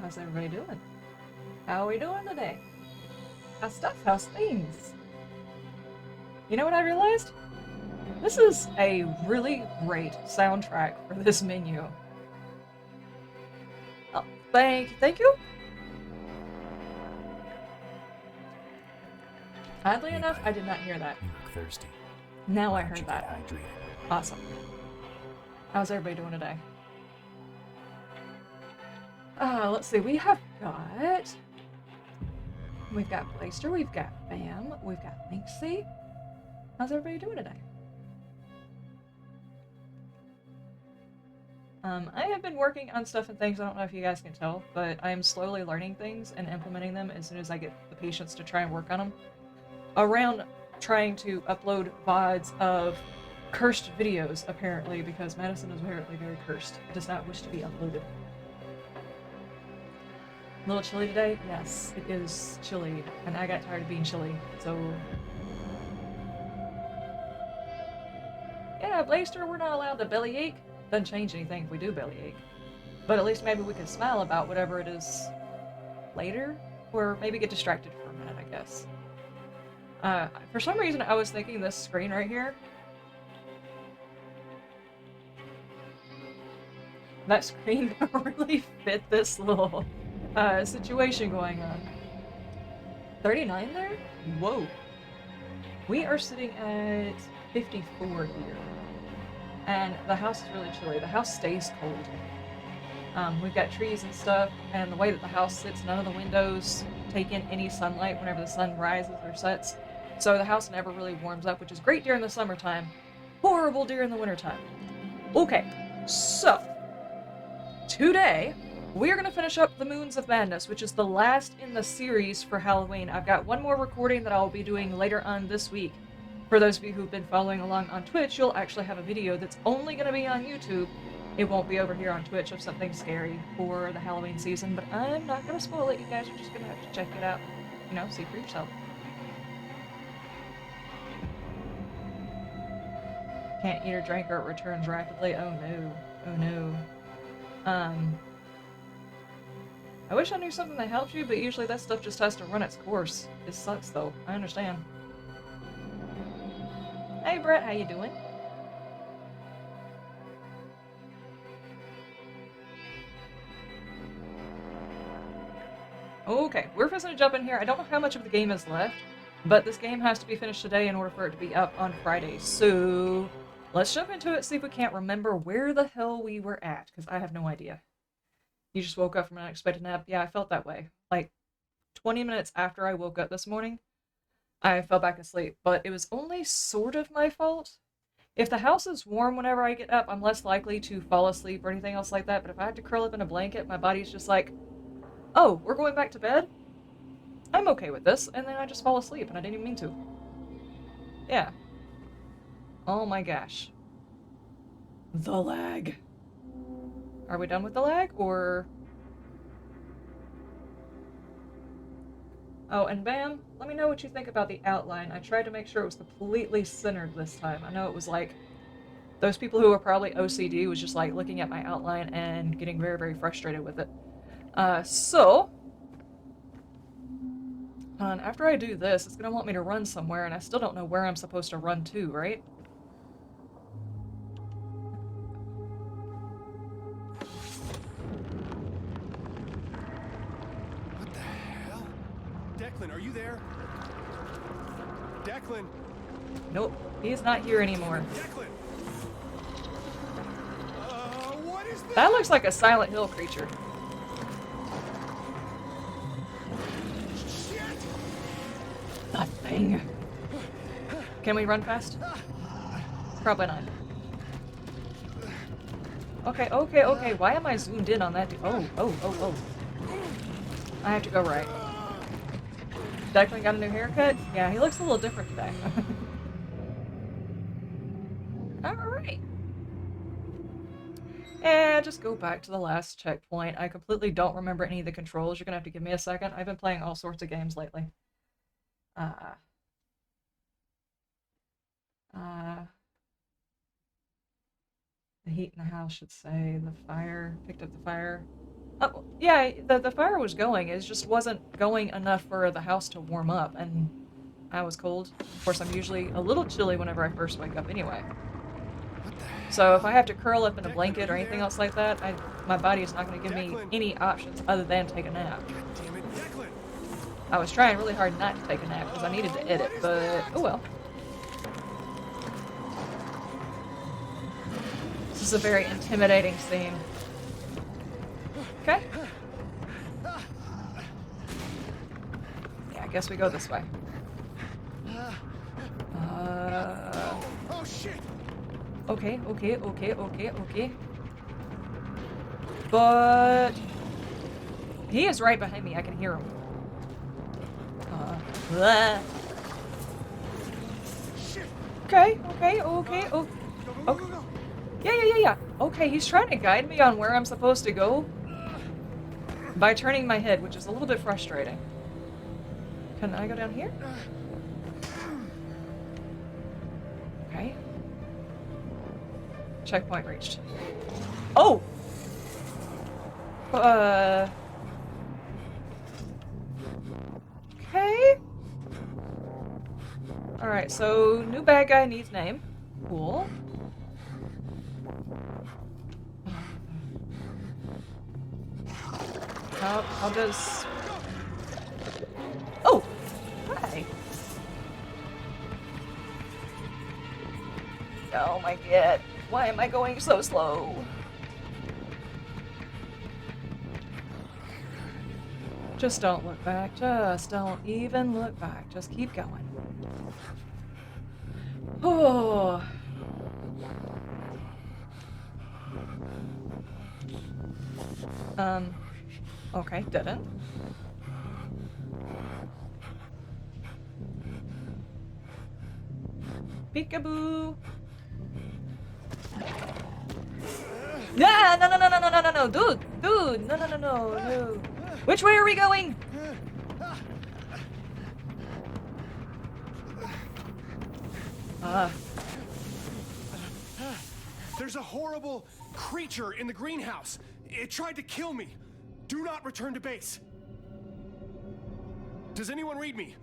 How's everybody doing? How are we doing today? How's stuff? How's things? You know what I realized? This is a really great soundtrack for this menu. Oh, thank you. Oddly enough, I did not hear that. You look thirsty. Now Why I don't heard you that. get hydrated? Awesome. How's everybody doing today? Let's see. We've got Blaster, we've got Bam, we've got Minxie. How's everybody doing today? I have been working on stuff and things, I don't know if you guys can tell, but I am slowly learning things and implementing them as soon as I get the patience to try and work on them. Around trying to upload VODs of cursed videos, apparently, because Madison is apparently very cursed. It does not wish to be uploaded. A little chilly today? Yes, it is chilly, and I got tired of being chilly, so... Yeah, Blaster, we're not allowed to bellyache. Doesn't change anything if we do bellyache. But at least maybe we can smile about whatever it is later, or maybe get distracted for a minute, I guess. For some reason, I was thinking this screen right here. That screen don't really fit this little situation going on. 39 there? Whoa. We are sitting at 54 here. And the house is really chilly. The house stays cold. We've got trees and stuff, and the way that the house sits, none of the windows take in any sunlight whenever the sun rises or sets. So the house never really warms up, which is great during the summertime. Horrible during the wintertime. Okay, so today we are going to finish up the Moons of Madness, which is the last in the series for Halloween. I've got one more recording that I'll be doing later on this week. For those of you who've been following along on Twitch, you'll actually have a video that's only going to be on YouTube. It won't be over here on Twitch of something scary for the Halloween season, but I'm not going to spoil it. You guys are just going to have to check it out. You know, see for yourself. Can't eat or drink or it returns rapidly. Oh no. Oh no. I wish I knew something that helped you, but usually that stuff just has to run its course. It sucks though. I understand. Hey Brett, how you doing? Okay, we're fixing to jump in here. I don't know how much of the game is left, but this game has to be finished today in order for it to be up on Friday. So let's jump into it, see if we can't remember where the hell we were at, because I have no idea. You just woke up from an unexpected nap? Yeah, I felt that way. Like 20 minutes after I woke up this morning, I fell back asleep, but it was only sort of my fault. If the house is warm whenever I get up, I'm less likely to fall asleep or anything else like that, but if I have to curl up in a blanket, my body's just like, oh, we're going back to bed? I'm okay with this, and then I just fall asleep, and I didn't even mean to. Yeah. Oh my gosh. The lag. Are we done with the lag, or... Oh, and Bam, let me know what you think about the outline. I tried to make sure it was completely centered this time. I know it was like... Those people who are probably OCD was just like looking at my outline and getting very, very frustrated with it. After I do this, it's going to want me to run somewhere, and I still don't know where I'm supposed to run to, right? What the hell? Declan, are you there? Declan! Nope, he's not here anymore. Declan! What is that? That looks like a Silent Hill creature. Shit! That thing. Can we run fast? Probably not. Okay. Why am I zoomed in on that dude? Oh. I have to go right. Declan got a new haircut? Yeah, he looks a little different today. Alright. And just go back to the last checkpoint. I completely don't remember any of the controls. You're gonna have to give me a second. I've been playing all sorts of games lately. The heat in the house should say. The fire. Picked up the fire. Yeah, the fire was going. It just wasn't going enough for the house to warm up, and I was cold. Of course, I'm usually a little chilly whenever I first wake up anyway. What the So if I hell? have to curl up in a Declan, blanket are or you anything there? else like that, my body is not going to give me Declan! any options other than take a nap. God damn it, Declan! I was trying really hard not to take a nap because I needed to edit, What is but that? oh well. This is a very intimidating scene. Okay. Yeah, I guess we go this way. Oh shit! Okay. But he is right behind me. I can hear him. Blah. Shit! Okay. Oh, Go, okay. go. Yeah. Okay, he's trying to guide me on where I'm supposed to go by turning my head, which is a little bit frustrating. Can I go down here? Okay. Checkpoint reached. Oh! Okay. Alright, so new bad guy needs name. Cool. How does... Oh! Hi! Oh my god. Why am I going so slow? Just don't look back. Just don't even look back. Just keep going. Oh. Okay, didn't. Peekaboo. Yeah, no, dude, no. Which way are we going? There's a horrible creature in the greenhouse. It tried to kill me. Do not return to base. Does anyone read me?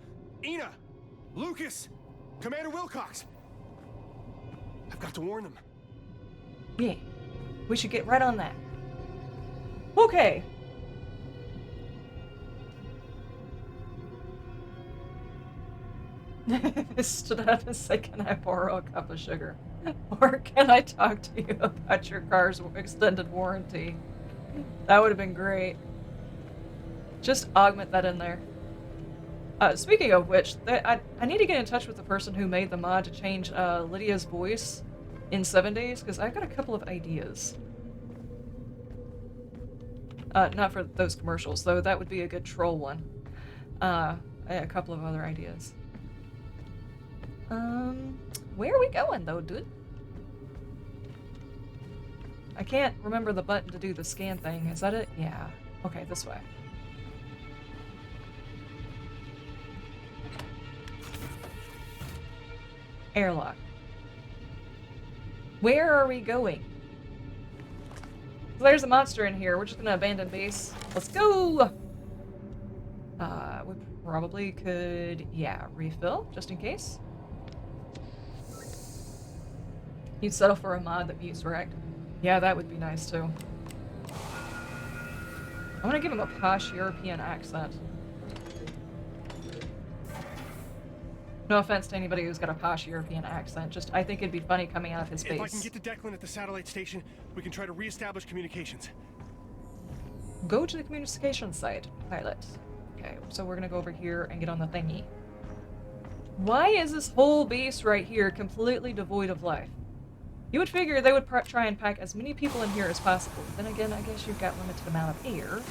Ina, Lucas, Commander Wilcox. I've got to warn them. Yeah, we should get right on that. Okay. Stood up and said, "Can I borrow a cup of sugar? Or can I talk to you about your car's extended warranty?" That would have been great. Just augment that in there. Speaking of which, I need to get in touch with the person who made the mod to change Lydia's voice in 7 days, because I've got a couple of ideas. Not for those commercials, though. That would be a good troll one. A couple of other ideas. Where are we going, though, dude? I can't remember the button to do the scan thing. Is that it? Yeah. Okay, this way. Airlock. Where are we going? There's a monster in here. We're just gonna abandon base. Let's go! We probably could, yeah, refill, just in case. You'd settle for a mod that mutes wrecked. Yeah, that would be nice, too. I want to give him a posh European accent. No offense to anybody who's got a posh European accent, just I think it'd be funny coming out of his face. If I can get to Declan at the satellite station, we can try to re-establish communications. Go to the communication site, pilot. Okay, so we're gonna go over here and get on the thingy. Why is this whole base right here completely devoid of life? You would figure they would try and pack as many people in here as possible. Then again, I guess you've got limited amount of air.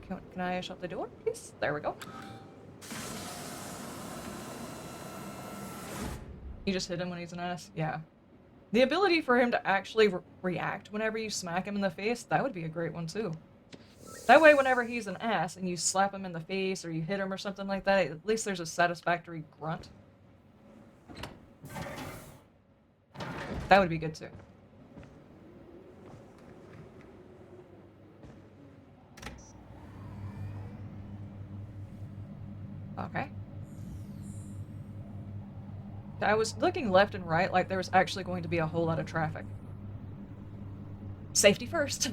Can I shut the door, please? There we go. You just hit him when he's an ass? Yeah. The ability for him to actually react whenever you smack him in the face, that would be a great one too. That way, whenever he's an ass and you slap him in the face or you hit him or something like that, at least there's a satisfactory grunt. That would be good too. Okay. I was looking left and right like there was actually going to be a whole lot of traffic. Safety first.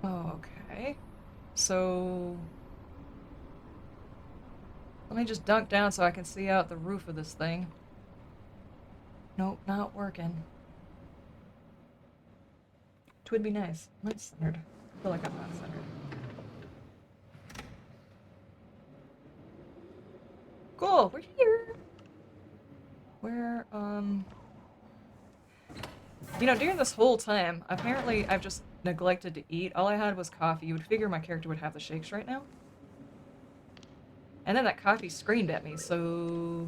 Okay. So... let me just dunk down so I can see out the roof of this thing. Nope, not working. Twould be nice. I'm not centered. I feel like I'm not centered. Cool, we're here! Where, you know, during this whole time, apparently I've just neglected to eat. All I had was coffee. You would figure my character would have the shakes right now. And then that coffee screamed at me, so...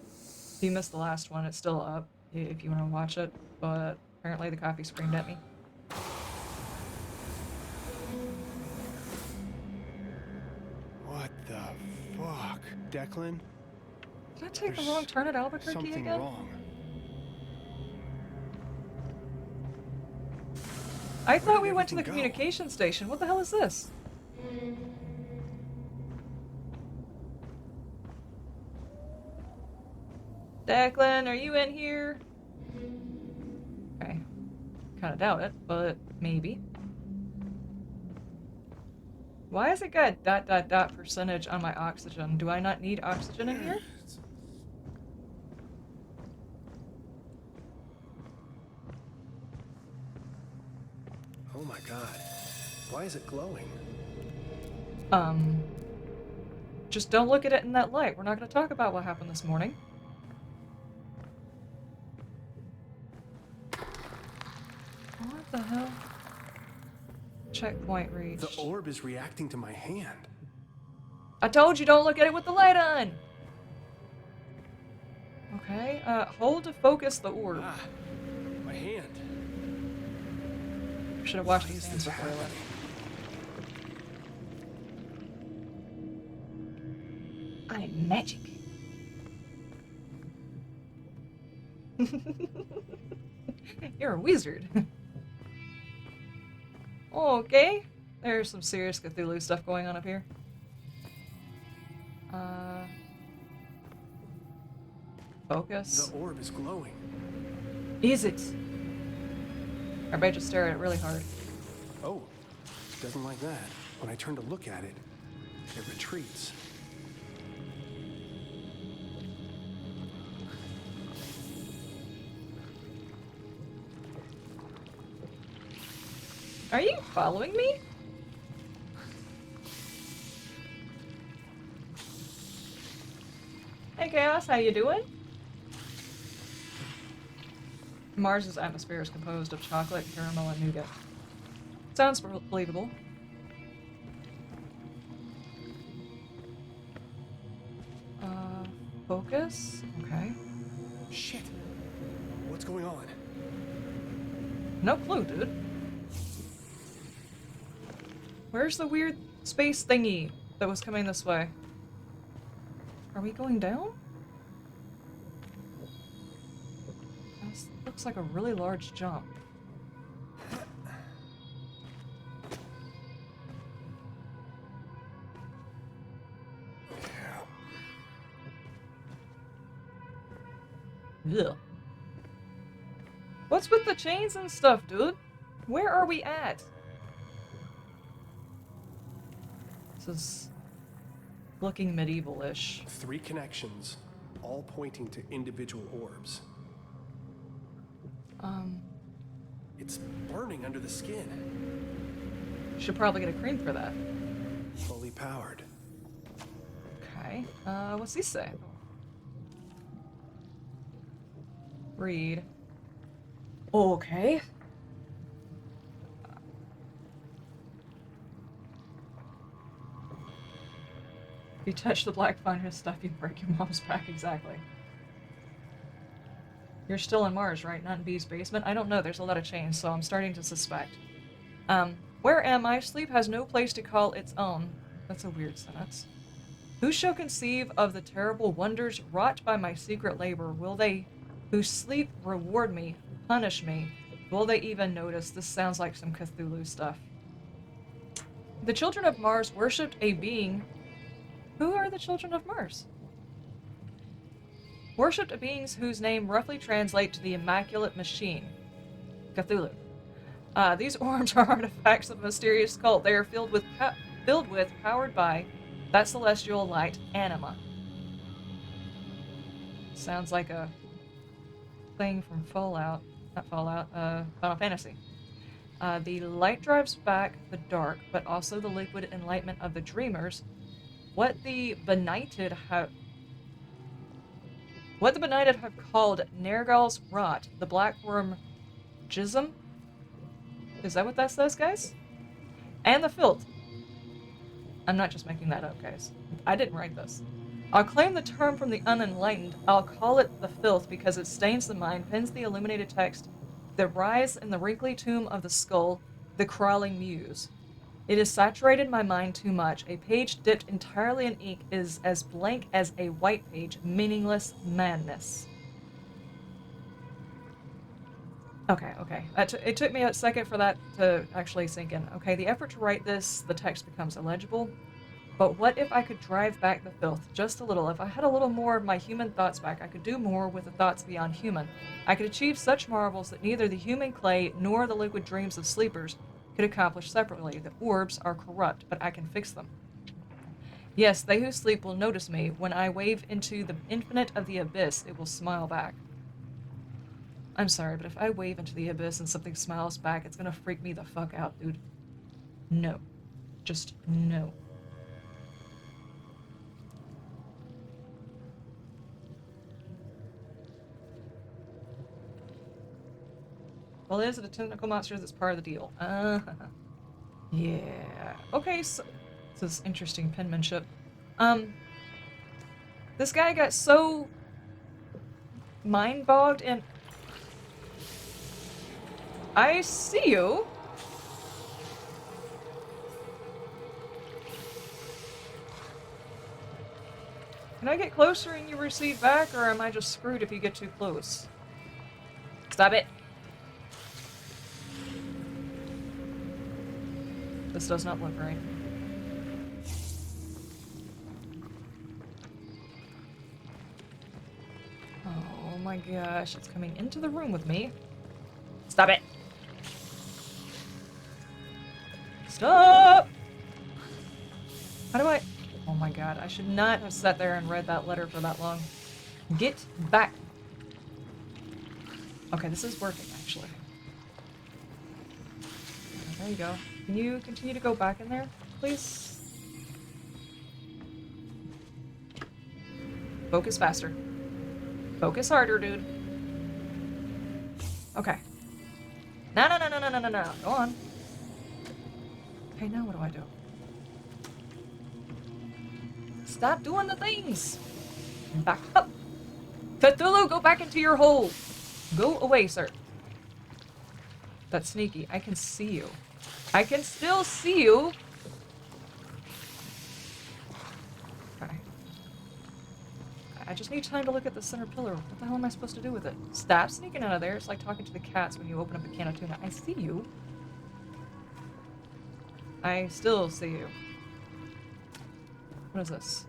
if you missed the last one, it's still up, if you want to watch it. But apparently the coffee screamed at me. What the fuck? Declan? Did I take the There's wrong turn at Albuquerque something again? wrong. I thought Where we did went to the everything go? communication station. What the hell is this? Declan, are you in here? Okay. Kinda doubt it, but maybe. Why has it got dot dot dot percentage on my oxygen? Do I not need oxygen in here? Oh my god. Why is it glowing? Just don't look at it in that light. We're not gonna talk about what happened this morning. What the hell? Checkpoint reached. The orb is reacting to my hand. I told you don't look at it with the light on! Okay, hold to focus the orb. Ah, my hand. Should have washed Why his is hands this before I left. I'm magic. You're a wizard. Okay. There's some serious Cthulhu stuff going on up here. Focus. The orb is glowing. Is it? Everybody just stare at it really hard. Oh, it doesn't like that. When I turn to look at it, it retreats. Are you following me? Hey Chaos, how you doing? Mars's atmosphere is composed of chocolate, caramel, and nougat. Sounds believable. Focus? Okay. Shit. What's going on? No clue, dude. Where's the weird space thingy that was coming this way? Are we going down? This looks like a really large jump. Ugh. What's with the chains and stuff, dude? Where are we at? This is looking medieval-ish. 3 connections, all pointing to individual orbs. It's burning under the skin. Should probably get a cream for that. Fully powered. Okay. What's he say? Read. Okay. If you touch the black fungus stuff, you break your mom's back. Exactly. You're still in Mars, right? Not in B's basement? I don't know. There's a lot of change, so I'm starting to suspect. Where am I? Sleep has no place to call its own. That's a weird sentence. Who shall conceive of the terrible wonders wrought by my secret labor? Will they who sleep reward me, punish me? Will they even notice? This sounds like some Cthulhu stuff. The children of Mars worshipped a being. Who are the children of Mars? Worshipped beings whose name roughly translates to the Immaculate Machine. Cthulhu. These orbs are artifacts of a mysterious cult. They are filled with, powered by that celestial light, anima. Sounds like a thing from Fallout. Not Fallout, Final Fantasy. The light drives back the dark, but also the liquid enlightenment of the dreamers. What the benighted have called Nergal's rot, the black worm jism. Is that what that says, guys? And the filth. I'm not just making that up, guys. I didn't write this. I'll claim the term from the unenlightened. I'll call it the filth because it stains the mind, pins the illuminated text, that rise in the wrinkly tomb of the skull, the crawling muse. It has saturated my mind too much. A page dipped entirely in ink is as blank as a white page, meaningless madness. Okay. It took me a second for that to actually sink in. Okay, the effort to write this, the text becomes illegible. But what if I could drive back the filth just a little? If I had a little more of my human thoughts back, I could do more with the thoughts beyond human. I could achieve such marvels that neither the human clay nor the liquid dreams of sleepers could accomplish separately. The orbs are corrupt, but I can fix them. Yes, they who sleep will notice me. When I wave into the infinite of the abyss, it will smile back. I'm sorry, but if I wave into the abyss and something smiles back, it's gonna freak me the fuck out, dude. No. Just no. Well, is it a tentacle monster that's part of the deal? Yeah. Okay, so this is interesting penmanship. This guy got so mind-bogged and I see you. Can I get closer and you recede back, or am I just screwed if you get too close? Stop it. This does not look right. Oh my gosh, it's coming into the room with me. Stop it! Stop! How do I... Oh my god, I should not have sat there and read that letter for that long. Get back! Okay, this is working, actually. There you go. Can you continue to go back in there, please? Focus faster. Focus harder, dude. Okay. No. Go on. Okay, now what do I do? Stop doing the things! Back up! Cthulhu, go back into your hole! Go away, sir. That's sneaky. I can see you. I can still see you! Okay. I just need time to look at the center pillar. What the hell am I supposed to do with it? Stop sneaking out of there. It's like talking to the cats when you open up a can of tuna. I see you. I still see you. What is this?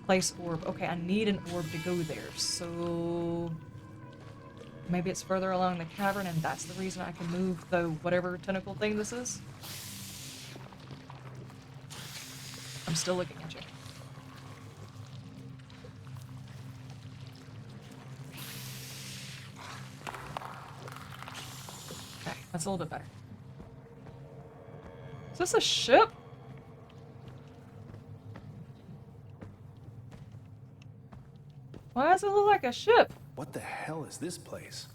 Place orb. Okay, I need an orb to go there, so... Maybe it's further along the cavern and that's the reason I can move the whatever tentacle thing this is? I'm still looking at you. Okay, that's a little bit better. Is this a ship? Why does it look like a ship? What the hell is this place?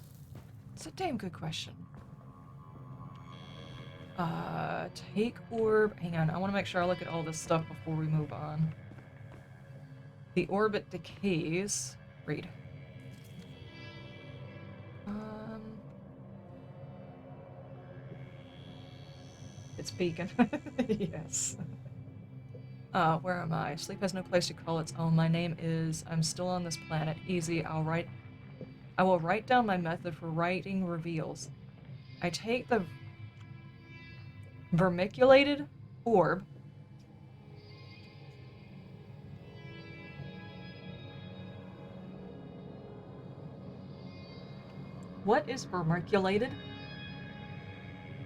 It's a damn good question. Take orb. Hang on, I want to make sure I look at all this stuff before we move on. The orbit decays. Read. It's beacon. Yes. Where am I? Sleep has no place to call its own. My name is... I'm still on this planet. Easy, I will write down my method for writing reveals. I take the vermiculated orb. What is vermiculated?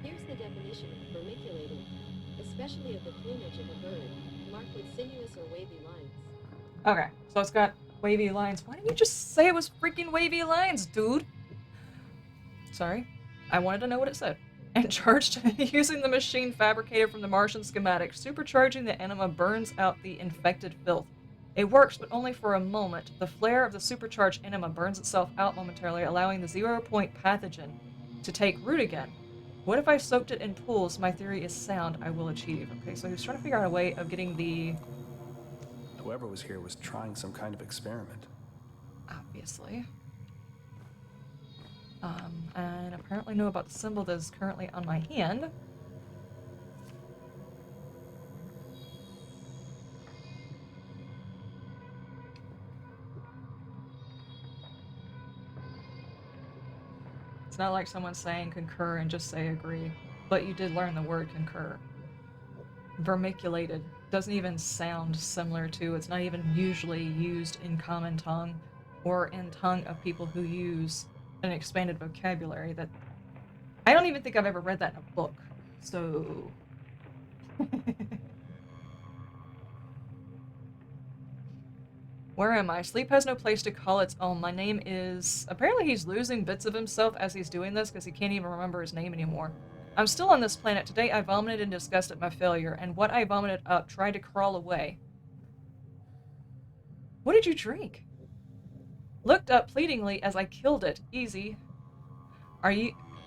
Here's the definition of vermiculated, especially of the plumage of a bird, marked with sinuous or wavy lines. Okay, so it's got wavy lines. Why didn't you just say it was freaking wavy lines, dude? Sorry. I wanted to know what it said. And charged using the machine fabricated from the Martian schematic. Supercharging the enema burns out the infected filth. It works, but only for a moment. The flare of the supercharged enema burns itself out momentarily, allowing the 0-point pathogen to take root again. What if I soaked it in pools? My theory is sound. I will achieve. Okay, so he was trying to figure out a way of getting the... Whoever was here was trying some kind of experiment. Obviously. And apparently know about the symbol that is currently on my hand. It's not like someone saying concur and just say agree, but you did learn the word concur. Vermiculated doesn't even sound similar to, it's not even usually used in common tongue or in tongue of people who use an expanded vocabulary that I don't even think I've ever read that in a book. So where am I? Sleep has no place to call its own. My name is... Apparently he's losing bits of himself as he's doing this because he can't even remember his name anymore. I'm still on this planet. Today I vomited in disgust at my failure, and what I vomited up tried to crawl away. What did you drink? Looked up pleadingly as I killed it. Easy.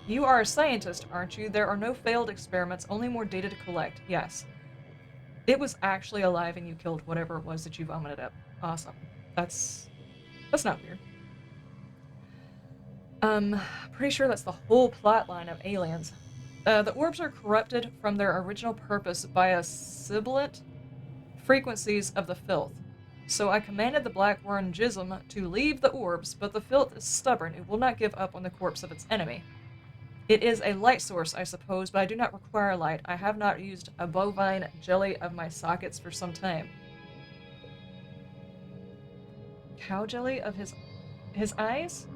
You are a scientist, aren't you? There are no failed experiments, only more data to collect. Yes. It was actually alive and you killed whatever it was that you vomited up. Awesome. That's not weird. Pretty sure that's the whole plot line of Aliens. The orbs are corrupted from their original purpose by a sibilant frequencies of the filth. So I commanded the black worm Jism to leave the orbs, but the filth is stubborn. It will not give up on the corpse of its enemy. It is a light source, I suppose, but I do not require light. I have not used a bovine jelly of my sockets for some time. Cow jelly of his eyes?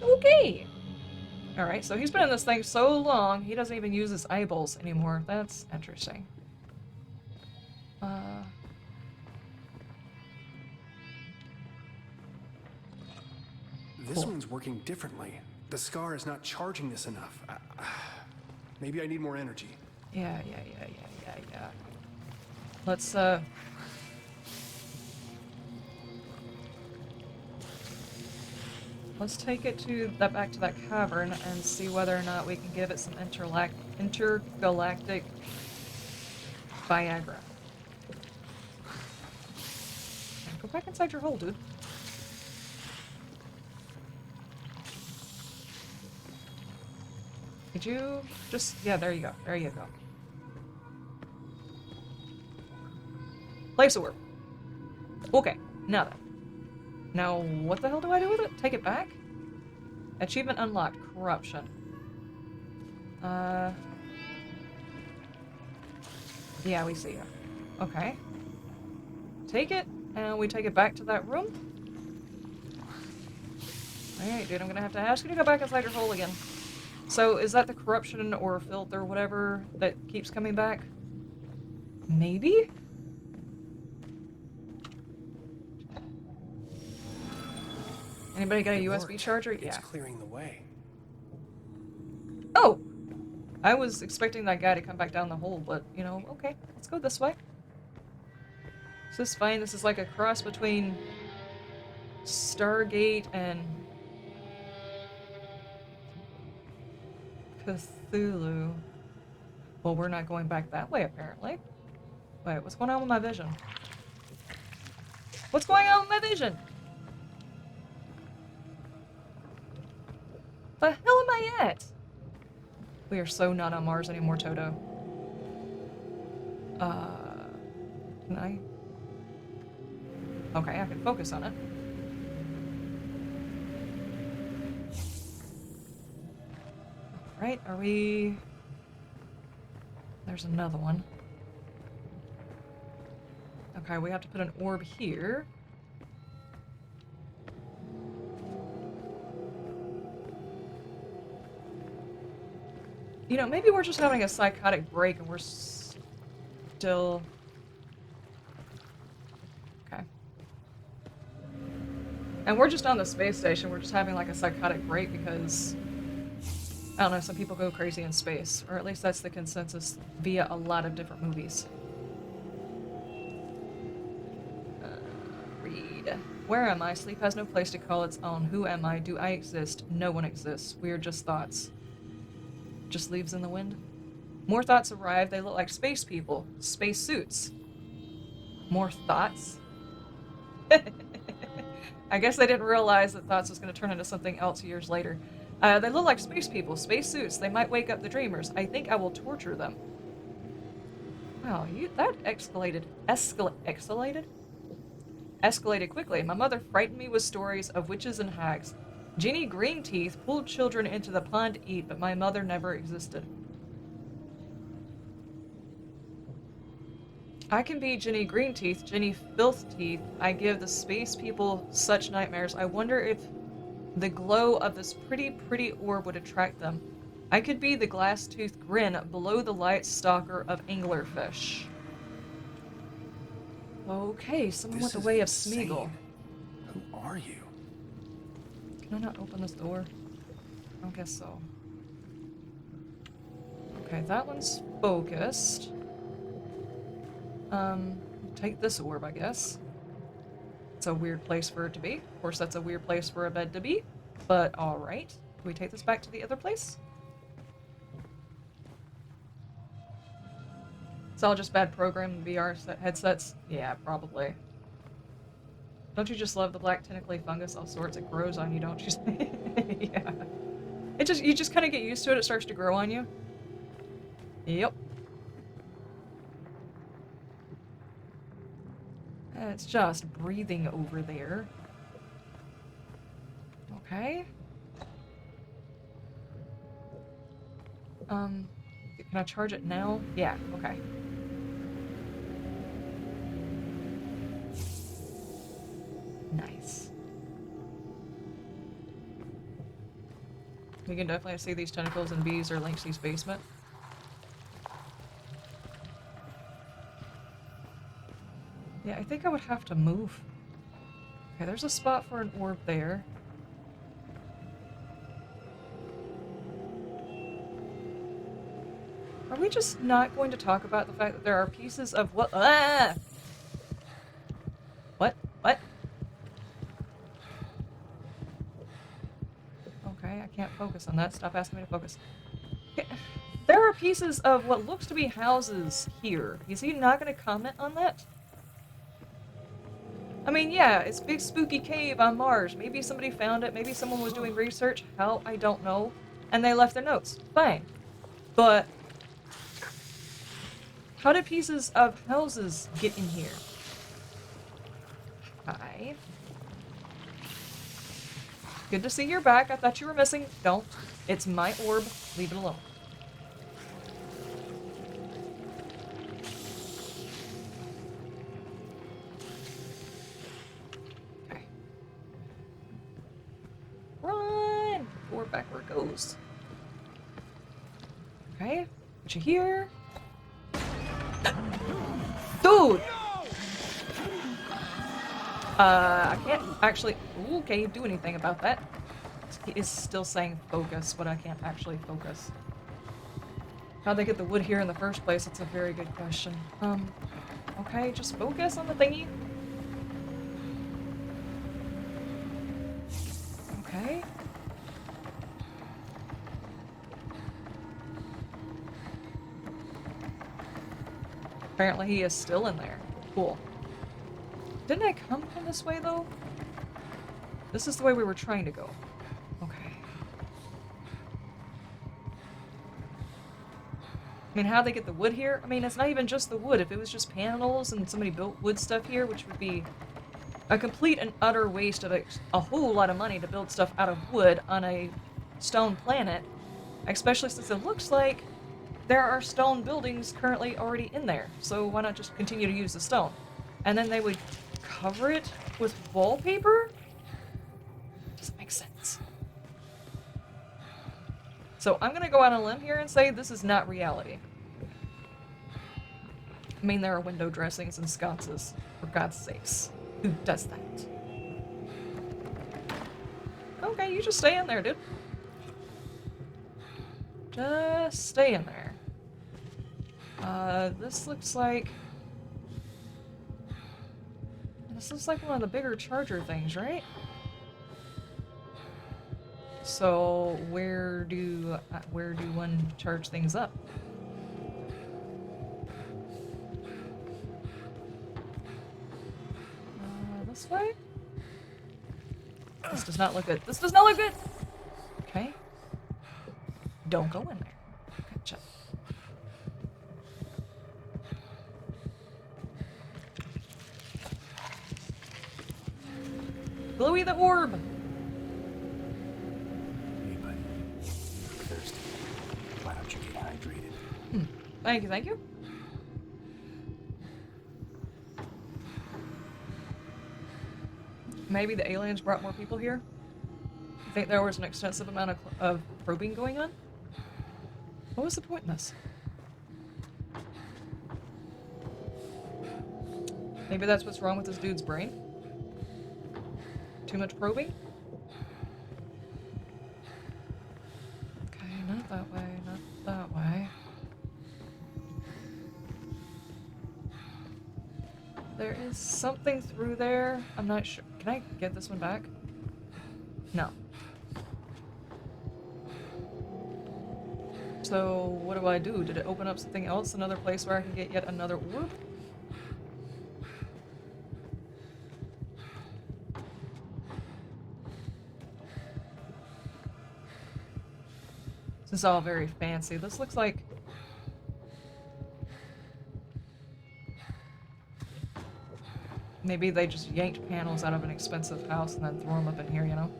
Okay. Alright, so he's been in this thing so long, he doesn't even use his eyeballs anymore. That's interesting. This one's working differently. The scar is not charging this enough. Maybe I need more energy. Yeah. Let's take it back to that cavern and see whether or not we can give it some intergalactic Viagra. Go back inside your hole, dude. Did you just... Yeah, there you go. There you go. Place orb. Okay, now then. Now, what the hell do I do with it? Take it back? Achievement unlocked. Corruption. Yeah, we see it. Okay. Take it, and we take it back to that room. Alright, dude, I'm gonna have to ask you to go back inside your hole again. So, is that the corruption or filth or whatever that keeps coming back? Maybe? Anybody got a USB charger? Yeah. It's clearing the way. Oh! I was expecting that guy to come back down the hole, but, you know, okay. Let's go this way. This is fine. This is like a cross between Stargate and Cthulhu. Well, we're not going back that way, apparently. Wait, what's going on with my vision? What's going on with my vision? The hell am I at? We are so not on Mars anymore, Toto. Can I? Okay, I can focus on it. Right, are we... There's another one. Okay, we have to put an orb here. You know, maybe we're just having a psychotic break and we're still... Okay. And we're just on the space station. We're just having like a psychotic break because... I don't know, some people go crazy in space. Or at least that's the consensus via a lot of different movies. Read. Where am I? Sleep has no place to call its own. Who am I? Do I exist? No one exists. We are just thoughts. Just leaves in the wind. More thoughts arrive. They look like space people. Space suits. More thoughts? I guess they didn't realize that thoughts was going to turn into something else years later. They look like space people, space suits. They might wake up the dreamers. I think I will torture them. Wow, that escalated quickly. My mother frightened me with stories of witches and hags. Ginny Greenteeth pulled children into the pond to eat, but my mother never existed. I can be Ginny Greenteeth, Ginny Filthteeth. I give the space people such nightmares. I wonder if the glow of this pretty orb would attract them. I could be the glass-toothed grin below the light stalker of anglerfish. Okay, someone went the way of Smeagol. Who are you? Can I not open this door? I don't guess so. Okay, that one's focused. Take this orb, I guess. It's a weird place for it to be. Of course, that's a weird place for a bed to be, but alright. Can we take this back to the other place? It's all just bad programmed VR headsets? Yeah, probably. Don't you just love the black tentacly fungus of sorts? It grows on you, don't you? Yeah. You just kind of get used to it. It starts to grow on you. Yep. It's just breathing over there. Okay. Can I charge it now? Yeah, okay. Nice. We can definitely see these tentacles and bees are Lynxie's basement. Yeah, I think I would have to move. Okay, there's a spot for an orb there. Are we just not going to talk about the fact that there are pieces of what? Ah! What? What? Okay, I can't focus on that. Stop asking me to focus. Okay. There are pieces of what looks to be houses here. Is he not going to comment on that? I mean, yeah, it's a big spooky cave on Mars. Maybe somebody found it. Maybe someone was doing research. How? I don't know. And they left their notes. Fine. But how did pieces of houses get in here? Hi. Good to see you're back. I thought you were missing. Don't. It's my orb. Leave it alone. Okay. Run! Orb back where it goes. Okay. Put you here. Dude! I can't actually... Ooh, can you do anything about that? He is still saying focus, but I can't actually focus. How'd they get the wood here in the first place? It's a very good question. Okay, just focus on the thingy. Okay. Apparently he is still in there. Cool. Didn't I come from this way, though? This is the way we were trying to go. Okay. mean, how'd they get the wood here? I mean, it's not even just the wood. If it was just panels and somebody built wood stuff here, which would be a complete and utter waste of a whole lot of money to build stuff out of wood on a stone planet, especially since it looks like there are stone buildings currently already in there. So why not just continue to use the stone? And then they would cover it with wallpaper? Doesn't make sense. So I'm gonna go out on a limb here and say this is not reality. I mean, there are window dressings and sconces, for God's sakes. Who does that? Okay, you just stay in there, dude. Just stay in there. This looks like... This looks like one of the bigger charger things, right? So where do one charge things up? This way? This does not look good. This does not look good! Okay. Don't go in there. Gotcha. Bluey the orb! Hey, buddy. Thirsty. Why don't you get hydrated? Thank you, thank you. Maybe the aliens brought more people here? I think there was an extensive amount of probing going on? What was the point in this? Maybe that's what's wrong with this dude's brain? Too much probing? Okay, not that way, not that way. There is something through there. I'm not sure. Can I get this one back? No. So, what do I do? Did it open up something else? Another place where I can get yet another orb? This is all very fancy. This looks like... Maybe they just yanked panels out of an expensive house and then threw them up in here, you know?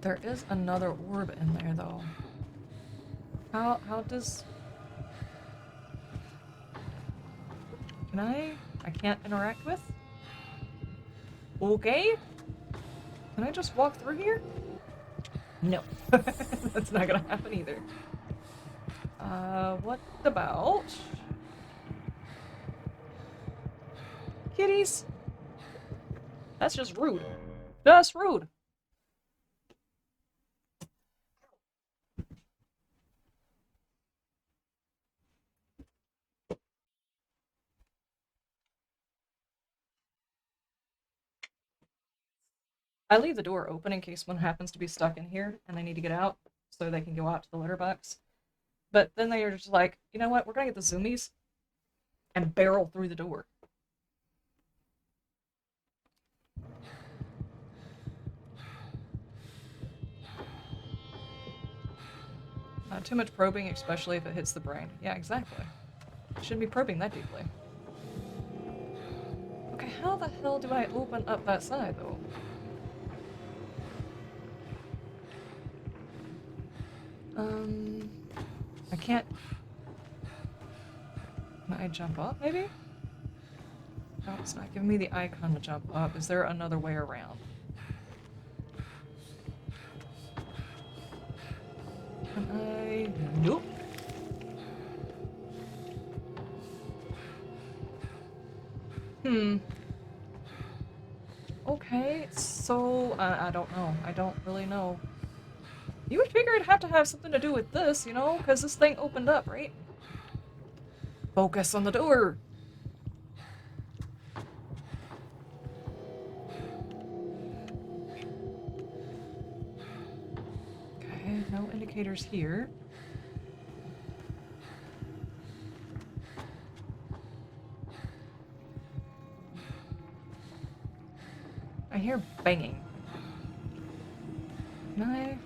There is another orb in there, though. How does... Can I can't interact with? Okay. Can I just walk through here? No. That's not gonna happen either. What about... kitties? That's just rude. Just rude. I leave the door open in case one happens to be stuck in here and I need to get out so they can go out to the litter box. But then they are just like, you know what, we're gonna get the zoomies and barrel through the door. Too much probing, especially if it hits the brain. Yeah, exactly. Shouldn't be probing that deeply. Okay, how the hell do I open up that side, though? I can't... Can I jump up, maybe? No, it's not giving me the icon to jump up. Is there another way around? Can I... Nope. Okay, so... I don't know. I don't really know. You would figure it'd have to have something to do with this, you know? Because this thing opened up, right? Focus on the door! Okay, no indicators here. I hear banging. Can I?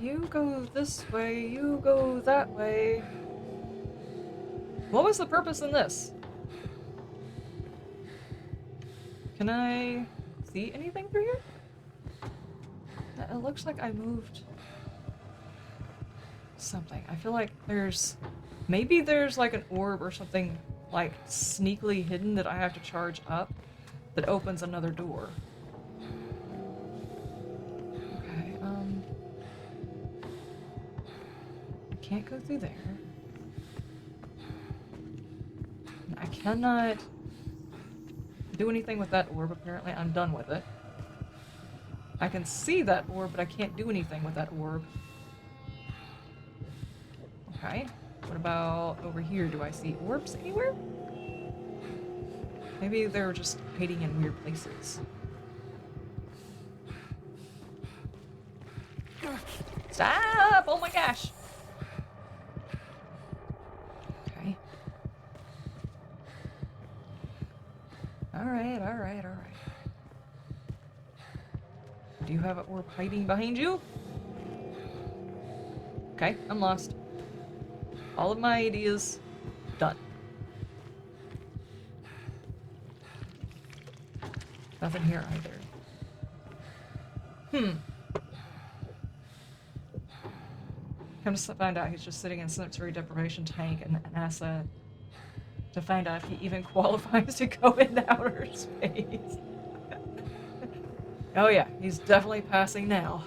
You go this way, you go that way. What was the purpose in this? Can I see anything through here? It looks like I moved something. I feel like maybe there's like an orb or something like sneakily hidden that I have to charge up that opens another door. Okay, I can't go through there. I cannot do anything with that orb, apparently. I'm done with it. I can see that orb, but I can't do anything with that orb. Okay. What about over here? Do I see orbs anywhere? Maybe they're just hiding in weird places. Stop! Oh my gosh! Okay. Alright, alright, alright. Do you have an orb hiding behind you? Okay, I'm lost. All of my ideas done. Nothing here either. Come to find out, he's just sitting in sensory deprivation tank in NASA to find out if he even qualifies to go into outer space. Oh yeah, he's definitely passing now.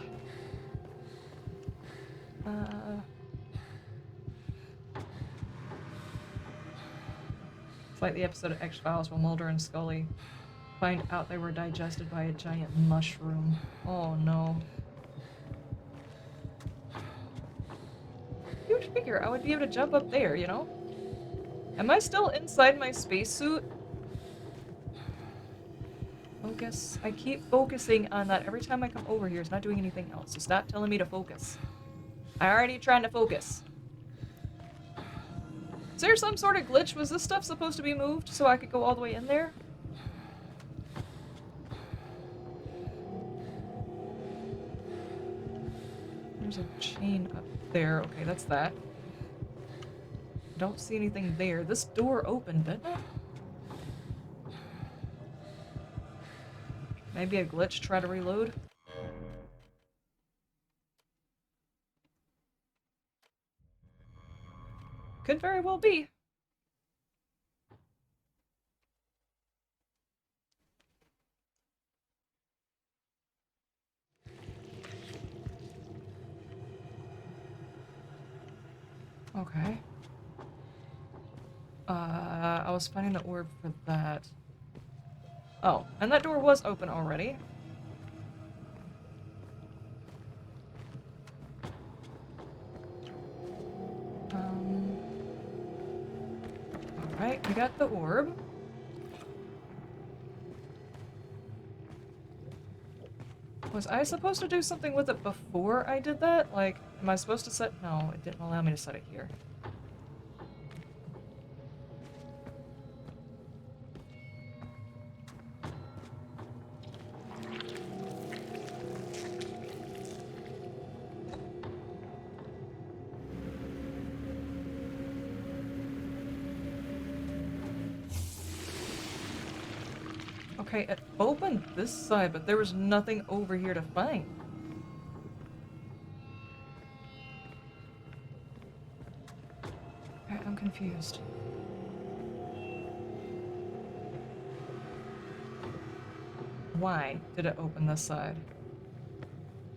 It's like the episode of X-Files where Mulder and Scully find out they were digested by a giant mushroom. Oh no. You would figure I would be able to jump up there, you know? Am I still inside my spacesuit? Focus. I keep focusing on that every time I come over here. It's not doing anything else, so stop telling me to focus. I'm already trying to focus. Is there some sort of glitch? Was this stuff supposed to be moved so I could go all the way in there? There's a chain up there. Okay, that's that. Don't see anything there. This door opened, didn't it? Maybe a glitch, try to reload. Could very well be. Okay. I was finding the orb for that. Oh, and that door was open already. Alright, we got the orb. Was I supposed to do something with it before I did that? Like, am I supposed to set... No, it didn't allow me to set it here. Okay, it opened this side, but there was nothing over here to find. Okay, I'm confused. Why did it open this side?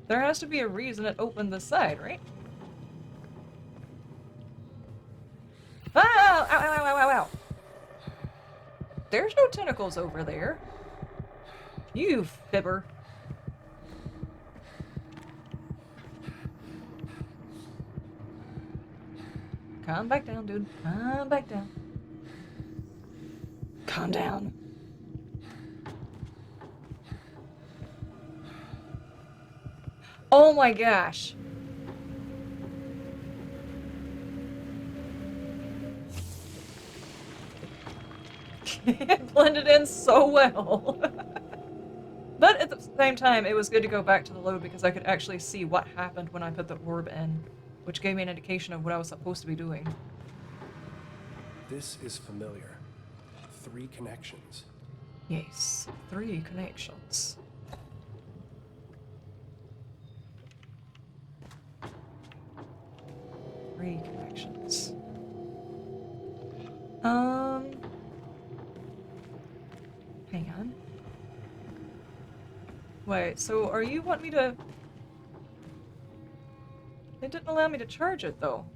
There has to be a reason it opened this side, right? Oh! Ow, ow, ow, ow, ow, ow! There's no tentacles over there. You fibber. Calm back down, dude. Calm back down. Calm down. Oh my gosh. It blended in so well. But at the same time, it was good to go back to the load because I could actually see what happened when I put the orb in, which gave me an indication of what I was supposed to be doing. This is familiar. 3 connections. Yes, 3 connections. Three connections. Hang on. Wait, so are you wanting me to... It didn't allow me to charge it, though.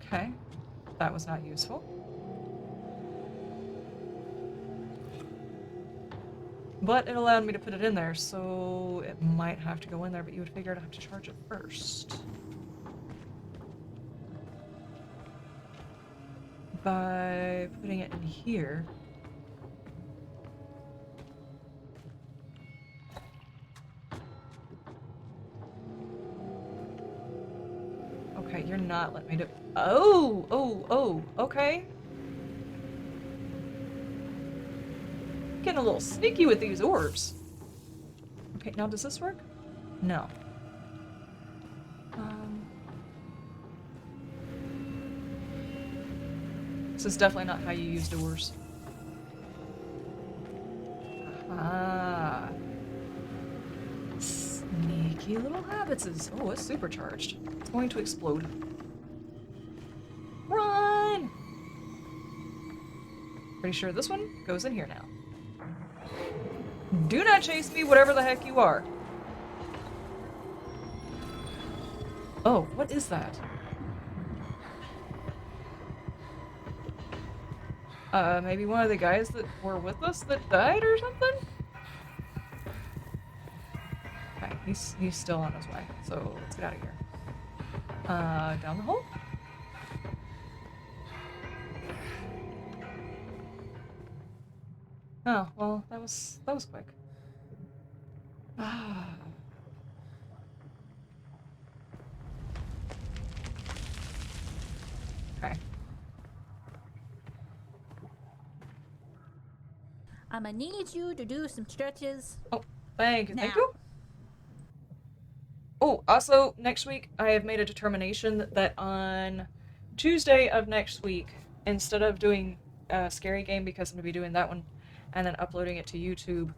Okay. That was not useful. But it allowed me to put it in there, so it might have to go in there, but you would figure I'd have to charge it first. By putting it in here. Okay, you're not letting me do... Oh, okay. Getting a little sneaky with these orbs. Okay, now does this work? No. This is definitely not how you use doors. Ah. Sneaky little habitses. Oh, it's supercharged. It's going to explode. Run! Pretty sure this one goes in here now. Do not chase me, whatever the heck you are. Oh, what is that? Maybe one of the guys that were with us that died or something? Okay, he's still on his way, so let's get out of here. Down the hole? Oh, well, that was quick. Ah. Okay. I'ma need you to do some stretches. Oh, thank Now. you. Oh, also, next week, I have made a determination that on Tuesday of next week, instead of doing a scary game, because I'm going to be doing that one, and then uploading it to YouTube,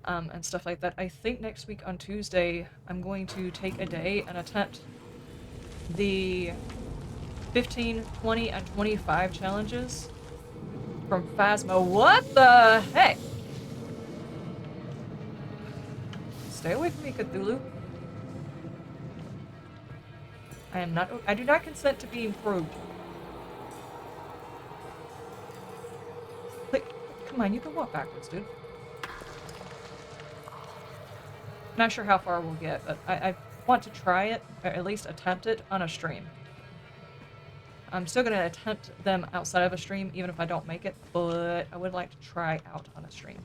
and stuff like that, I think next week on Tuesday, I'm going to take a day and attempt the 15, 20, and 25 challenges from Phasma. What the heck? Stay away from me, Cthulhu. I do not consent to being probed. Like, come on, you can walk backwards, dude. Not sure how far we'll get, but I want to try it, or at least attempt it, on a stream. I'm still going to attempt them outside of a stream, even if I don't make it, but I would like to try out on a stream.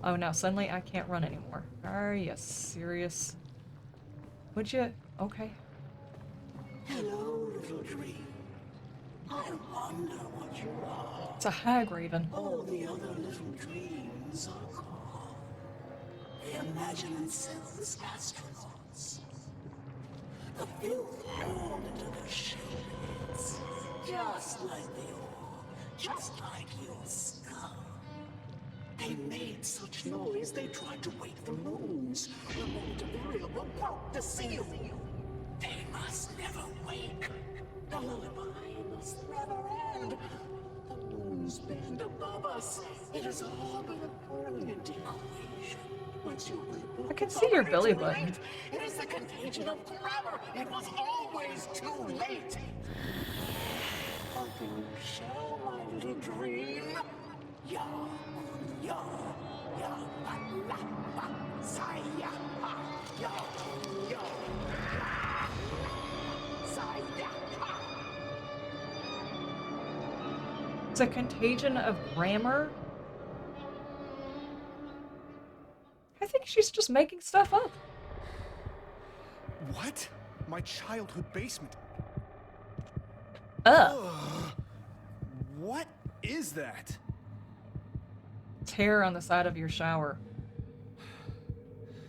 Oh, now suddenly I can't run anymore. Are you serious? Would you? Okay. Hello, little dream. I wonder what you are. It's a hag raven. All the other little dreams are gone. They imagine themselves as astronauts. The filth poured into their shades, just like the ore, just like your skull. They made such noise they tried to wake the moons. The moment a variable broke the seal. They must never wake. The lullaby must never end. The moons bend above us. It has all been a brilliant equation. Once you reboot I can see your belly it's button. late. It is the contagion of grammar. It was always too late. But you shall, my little dream. Ya, ya, ya, la, la, la, sa, ya, ha, ya, ya, la, sa, ya, ha. It's a contagion of grammar. I think she's just making stuff up. What? My childhood basement. Ugh. Ugh. What is that? Tear on the side of your shower.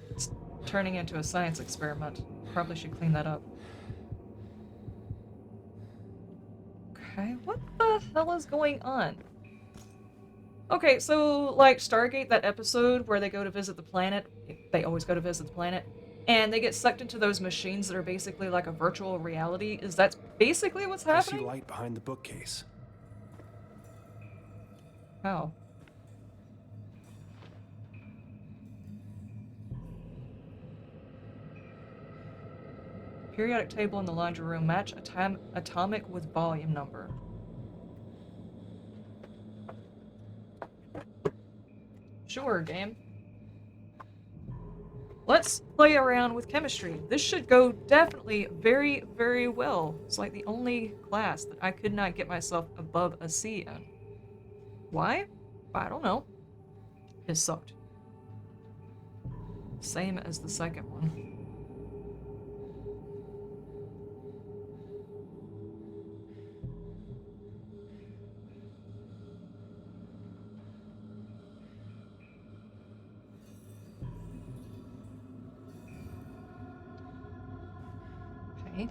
It's turning into a science experiment. Probably should clean that up. Okay, what the hell is going on? Okay, so, like, Stargate, that episode where they go to visit the planet, they always go to visit the planet, and they get sucked into those machines that are basically like a virtual reality. Is that basically what's I see happening? light behind the bookcase. How? Periodic table in the laundry room. Match atomic with volume number. Sure, game. Let's play around with chemistry. This should go definitely very, very well. It's like the only class that I could not get myself above a C in. Why? I don't know. It sucked. Same as the second one. Okay.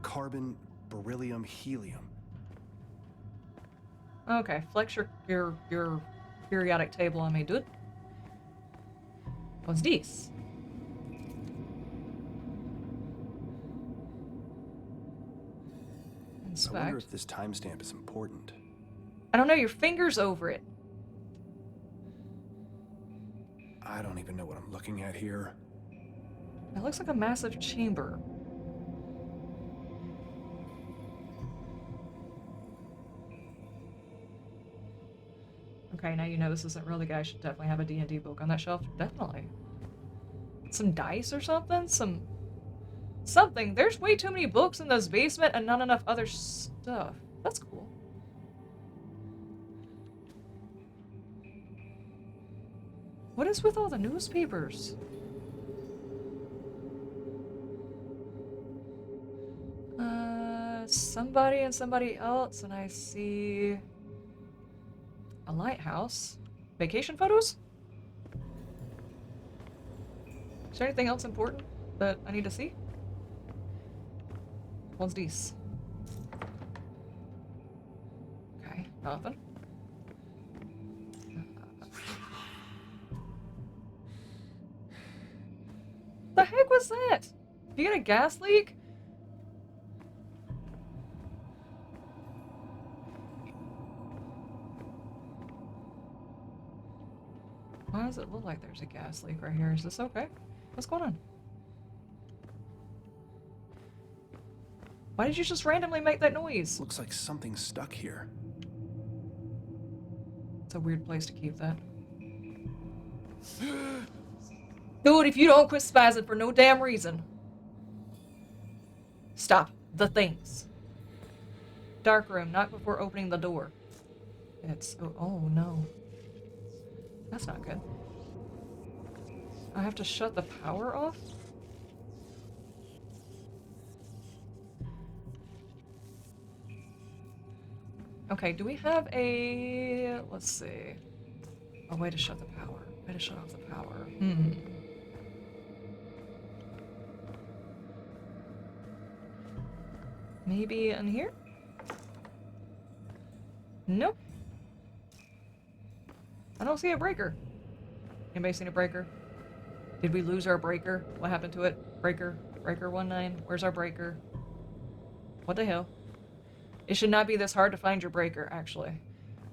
Carbon, beryllium, helium. Okay, flex your periodic table on me, dude. What's this? I wonder Inspect. if this timestamp is important. I don't know, your finger's over it. I don't even know what I'm looking at here. It looks like a massive chamber. Okay, now you know this isn't real. The guy should definitely have a D&D book on that shelf. Definitely. Some dice or something? Something. There's way too many books in this basement and not enough other stuff. That's cool. What is with all the newspapers? Somebody and somebody else, and I see a lighthouse. Vacation photos? Is there anything else important that I need to see? What's this? Okay, nothing. The heck was that? You got a gas leak? Why does it look like there's a gas leak right here? Is this okay? What's going on? Why did you just randomly make that noise? Looks like something's stuck here. It's a weird place to keep that. Dude, if you don't quit spazzing for no damn reason. Stop the things. Dark room, not before opening the door. It's... oh no. That's not good. I have to shut the power off? Okay, do we have a... let's see. A way to shut the power. Way to shut off the power. Maybe in here? Nope. I don't see a breaker. Anybody seen a breaker? Did we lose our breaker? What happened to it? Breaker. Breaker 19. Where's our breaker? What the hell? It should not be this hard to find your breaker, actually.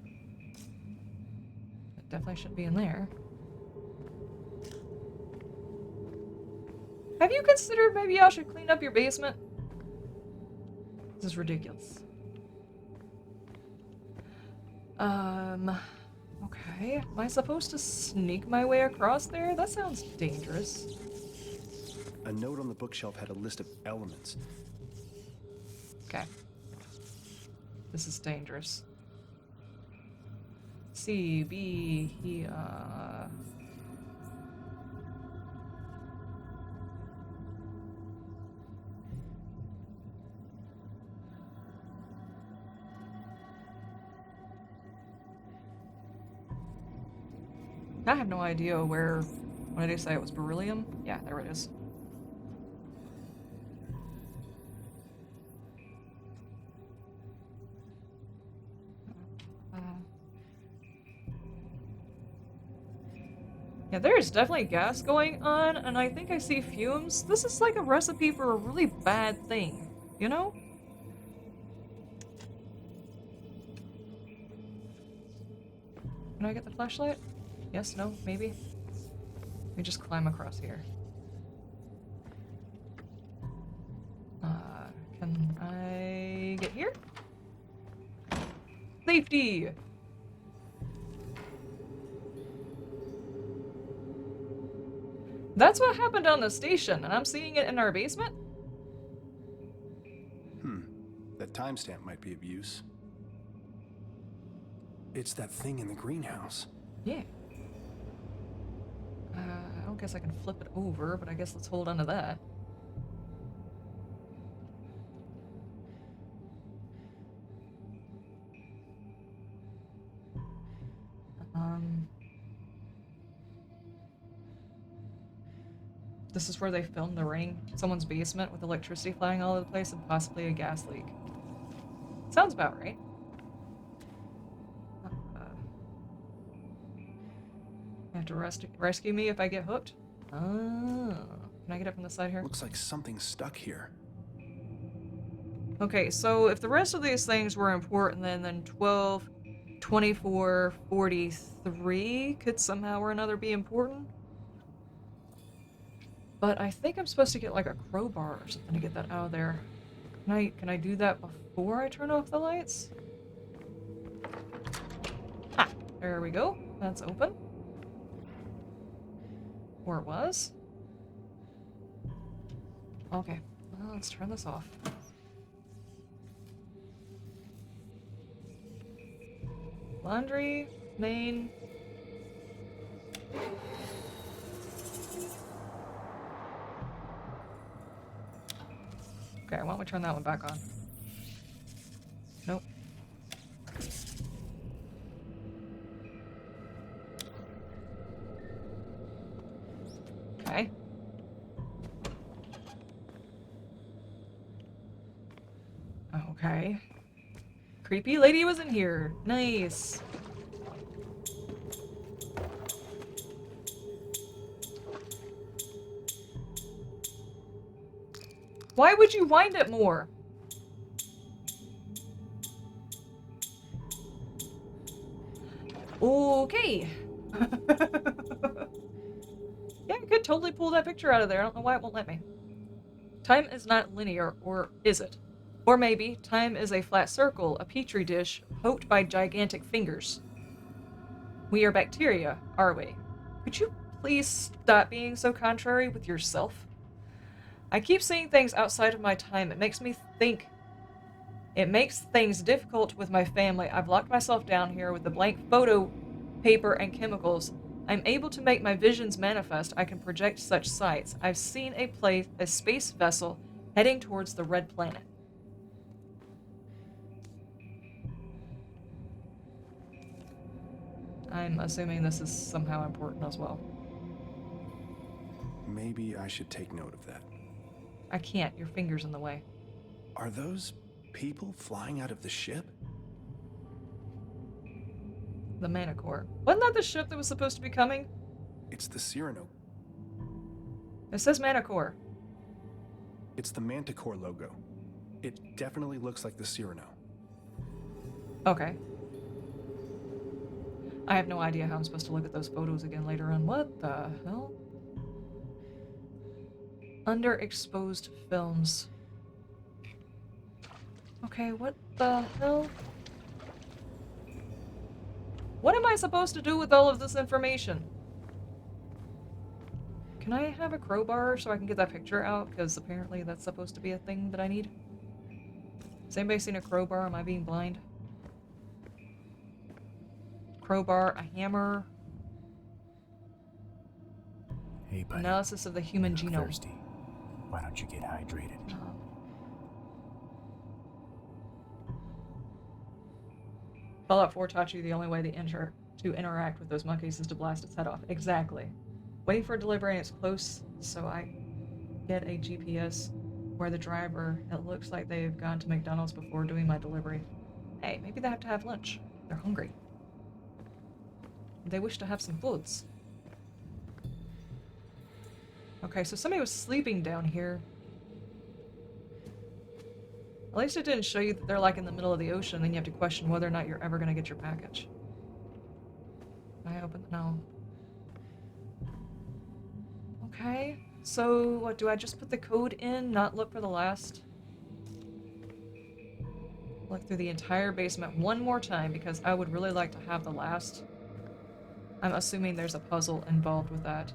It definitely should be in there. Have you considered maybe I should clean up your basement? This is ridiculous. Okay. Am I supposed to sneak my way across there? That sounds dangerous. A note on the bookshelf had a list of elements. Okay. This is dangerous. C, B, here. I have no idea where... What did I say? It was beryllium? Yeah, there it is. Yeah, there's definitely gas going on, and I think I see fumes. This is like a recipe for a really bad thing, you know? Can I get the flashlight? Yes, no, maybe? Let me just climb across here. Can I get here? Safety! That's what happened on the station, and I'm seeing it in our basement? That timestamp might be of use. It's that thing in the greenhouse. Yeah. I don't guess I can flip it over, but I guess let's hold on to that. This is where they filmed The Ring. Someone's basement with electricity flying all over the place and possibly a gas leak. Sounds about right. You have to rescue me if I get hooked? Oh. Can I get up from the side here? Looks like something's stuck here. Okay, so if the rest of these things were important, then 12, 24, 43 could somehow or another be important. But I think I'm supposed to get like a crowbar or something to get that out of there. Can I do that before I turn off the lights? Ah, there we go. That's open. Or it was. Okay, well, let's turn this off. Laundry, main. Okay, why don't we turn that one back on? Nope. Okay. Okay. Creepy lady was in here. Nice. Why would you wind it more? Okay. Yeah, I could totally pull that picture out of there. I don't know why it won't let me. Time is not linear, or is it? Or maybe time is a flat circle, a petri dish, poked by gigantic fingers. We are bacteria, are we? Could you please stop being so contrary with yourself? I keep seeing things outside of my time. It makes me think. It makes things difficult with my family. I've locked myself down here with the blank photo, paper, and chemicals. I'm able to make my visions manifest. I can project such sights. I've seen a space vessel heading towards the red planet. I'm assuming this is somehow important as well. Maybe I should take note of that. I can't. Your finger's in the way. Are those people flying out of the ship? The Manticore. Wasn't that the ship that was supposed to be coming? It's the Cyrano. It says Manticore. It's the Manticore logo. It definitely looks like the Cyrano. Okay. I have no idea how I'm supposed to look at those photos again later on. What the hell? Underexposed films. Okay, what the hell? What am I supposed to do with all of this information? Can I have a crowbar so I can get that picture out? Because apparently that's supposed to be a thing that I need. Has anybody seen a crowbar? Am I being blind? Crowbar, a hammer. Hey, buddy. Analysis of the human You look genome. thirsty. Why don't you get hydrated? Fallout 4 taught you the only way to enter to interact with those monkeys is to blast its head off. Exactly. Waiting for delivery and it's close, so I get a GPS where the driver, it looks like they've gone to McDonald's before doing my delivery. Hey, maybe they have to have lunch. They're hungry. They wish to have some foods. Okay, so somebody was sleeping down here. At least it didn't show you that they're like in the middle of the ocean, and you have to question whether or not you're ever going to get your package. I open the no. Okay, so what, do I just put the code in, not look for the last? Look through the entire basement one more time because I would really like to have the last. I'm assuming there's a puzzle involved with that.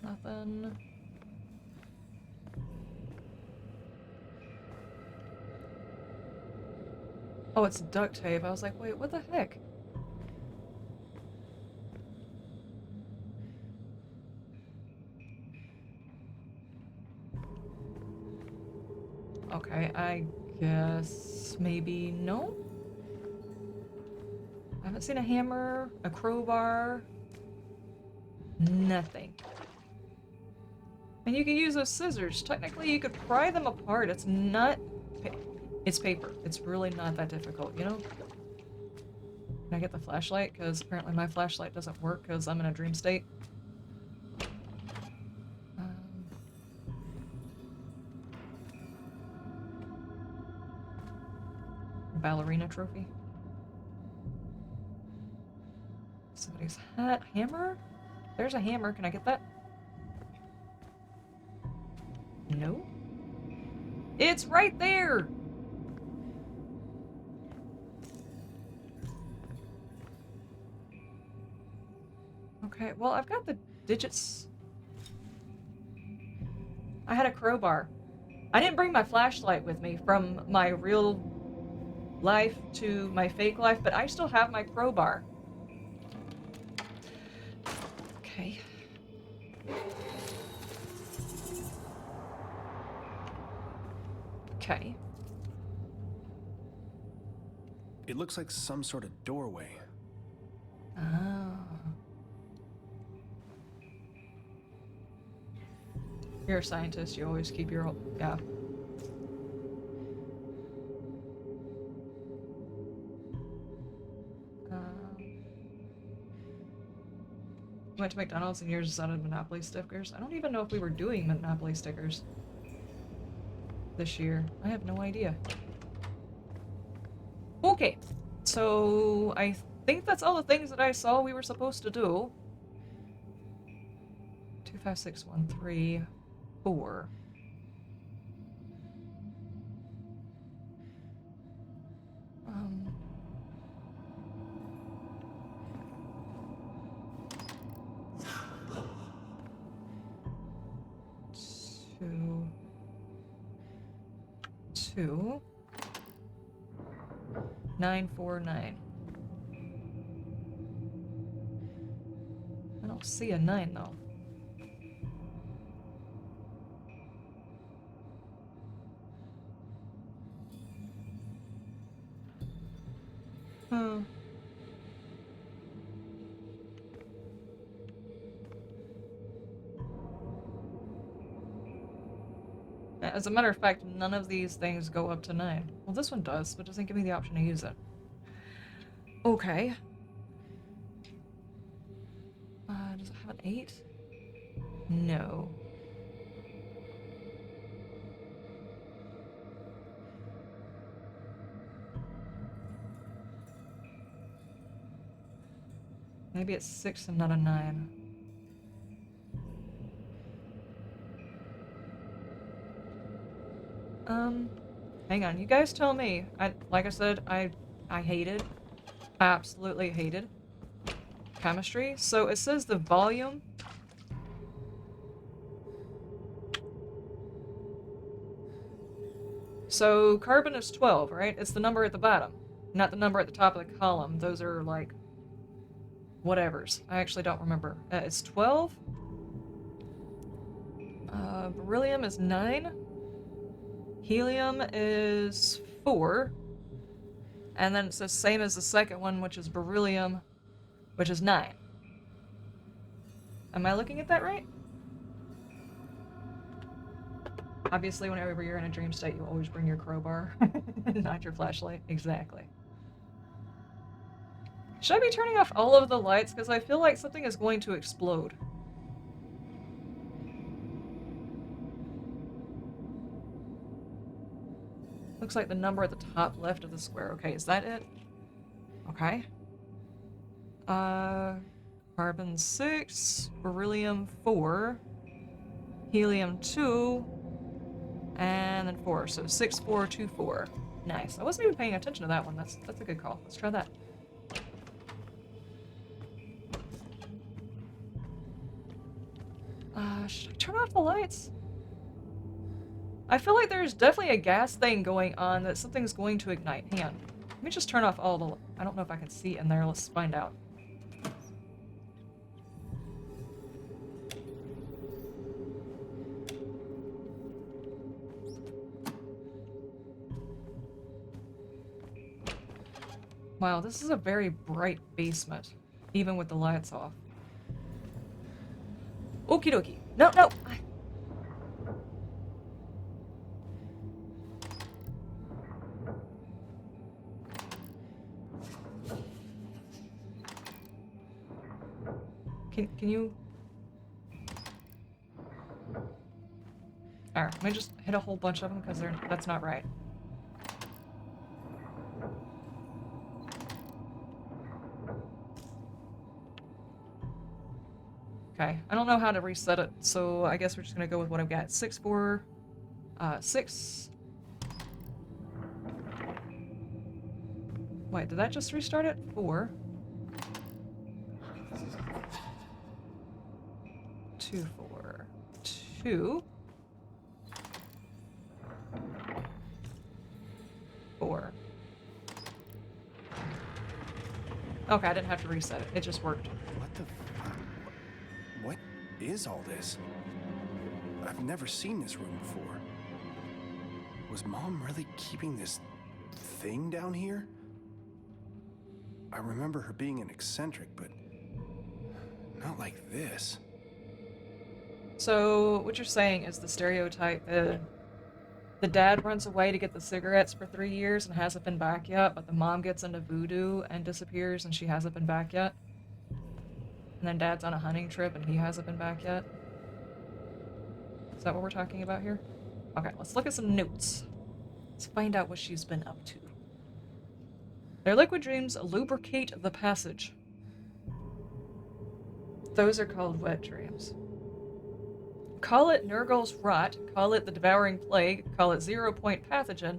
Nothing. Oh, it's duct tape. I was like, wait, what the heck? Okay, I guess maybe no? I haven't seen a hammer, a crowbar, nothing. And you can use those scissors. Technically, you could pry them apart. It's not... It's paper. It's really not that difficult, you know? Can I get the flashlight? Because apparently my flashlight doesn't work because I'm in a dream state. Ballerina trophy. Somebody's hat. Hammer? There's a hammer. Can I get that? No? It's right there! Okay, well, I've got the digits. I had a crowbar. I didn't bring my flashlight with me from my real life to my fake life, but I still have my crowbar. Okay. Okay. It looks like some sort of doorway. Oh. You're a scientist, you always keep your... yeah. Went to McDonald's and yours is out of Monopoly stickers. I don't even know if we were doing Monopoly stickers this year. I have no idea. Okay, so I think that's all the things that I saw we were supposed to do. 25613 4. Two 949. I don't see a 9 though. Hmm. As a matter of fact, none of these things go up to 9. Well, this one does, but doesn't give me the option to use it. Okay. Does it have an 8? No. Maybe it's 6 and not a 9. Hang on, you guys tell me. Like I said, I absolutely hated chemistry. So it says the volume. So carbon is 12, right? It's the number at the bottom, not the number at the top of the column. Those are like whatevers. I actually don't remember. It's 12. Beryllium is 9. Helium is 4. And then it's the same as the second one, which is beryllium, which is 9. Am I looking at that right? Obviously, whenever you're in a dream state, you always bring your crowbar, not your flashlight. Exactly. Should I be turning off all of the lights? Because I feel like something is going to explode. Looks like the number at the top left of the square. Okay, is that it? Okay. Carbon 6, beryllium 4, helium 2, and then 4. So 6, 4, 2, 4. Nice. I wasn't even paying attention to that one. That's a good call. Let's try that. Should I turn off the lights? I feel like there's definitely a gas thing going on that something's going to ignite. Hang on. Let me just turn off all the... I don't know if I can see in there. Let's find out. Wow, this is a very bright basement, even with the lights off. Okie dokie. No, no! Can you... Alright, let me just hit a whole bunch of them, because that's not right. Okay, I don't know how to reset it, so I guess we're just gonna go with what I've got. 6, 4, 6. Wait, did that just restart it? 4. 2, 4. 2. 4. Okay, I didn't have to reset it. It just worked. What the... What is all this? I've never seen this room before. Was Mom really keeping this thing down here? I remember her being an eccentric, but not like this. So, what you're saying is the stereotype, the dad runs away to get the cigarettes for 3 years and hasn't been back yet, but the mom gets into voodoo and disappears and she hasn't been back yet. And then dad's on a hunting trip and he hasn't been back yet. Is that what we're talking about here? Okay, let's look at some notes. Let's find out what she's been up to. Their liquid dreams lubricate the passage. Those are called wet dreams. Call it Nurgle's rot, call it the devouring plague, call it 0-point pathogen,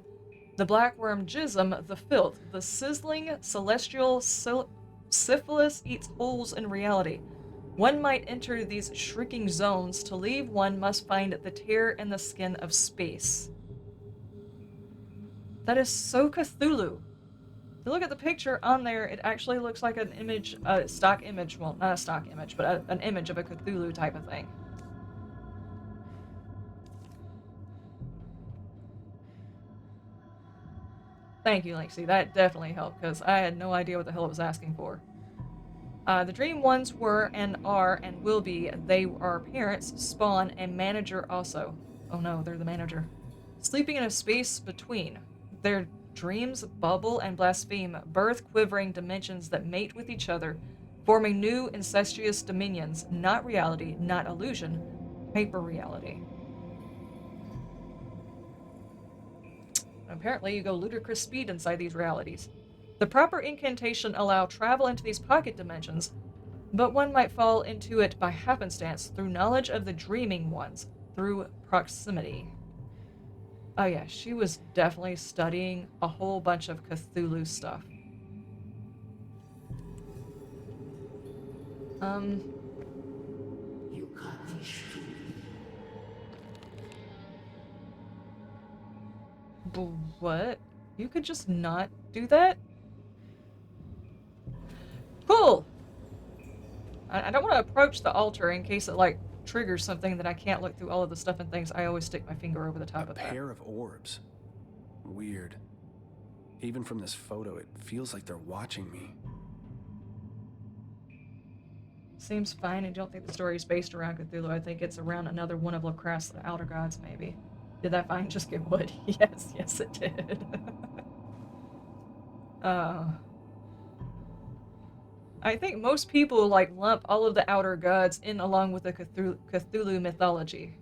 the blackworm jism, the filth, the sizzling celestial syphilis eats holes in reality. One might enter these shrieking zones. To leave, one must find the tear in the skin of space. That is so Cthulhu. If you look at the picture on there, it actually looks like an image, a stock image, well, not a stock image, but an image of a Cthulhu type of thing. Thank you, Lexi. That definitely helped, because I had no idea what the hell it was asking for. The dream ones were and are and will be. They are parents, spawn, and manager also. Oh no, they're the manager. Sleeping in a space between. Their dreams bubble and blaspheme, birth quivering dimensions that mate with each other, forming new incestuous dominions. Not reality, not illusion, hyper-reality. Apparently, you go ludicrous speed inside these realities. The proper incantation allow travel into these pocket dimensions, but one might fall into it by happenstance through knowledge of the dreaming ones, through proximity. Oh yeah, she was definitely studying a whole bunch of Cthulhu stuff. You got this too. What? You could just not do that? Cool! I don't want to approach the altar in case it, like, triggers something that I can't look through all of the stuff and things. I always stick my finger over the top A of that. pair of orbs. Weird. Even from this photo, it feels like they're watching me. Seems fine. I don't think the story is based around Cthulhu. I think it's around another one of Lovecraft's Outer Gods, maybe. Did that fine just get wood? Yes, it did. I think most people like lump all of the Outer Gods in along with the Cthulhu mythology.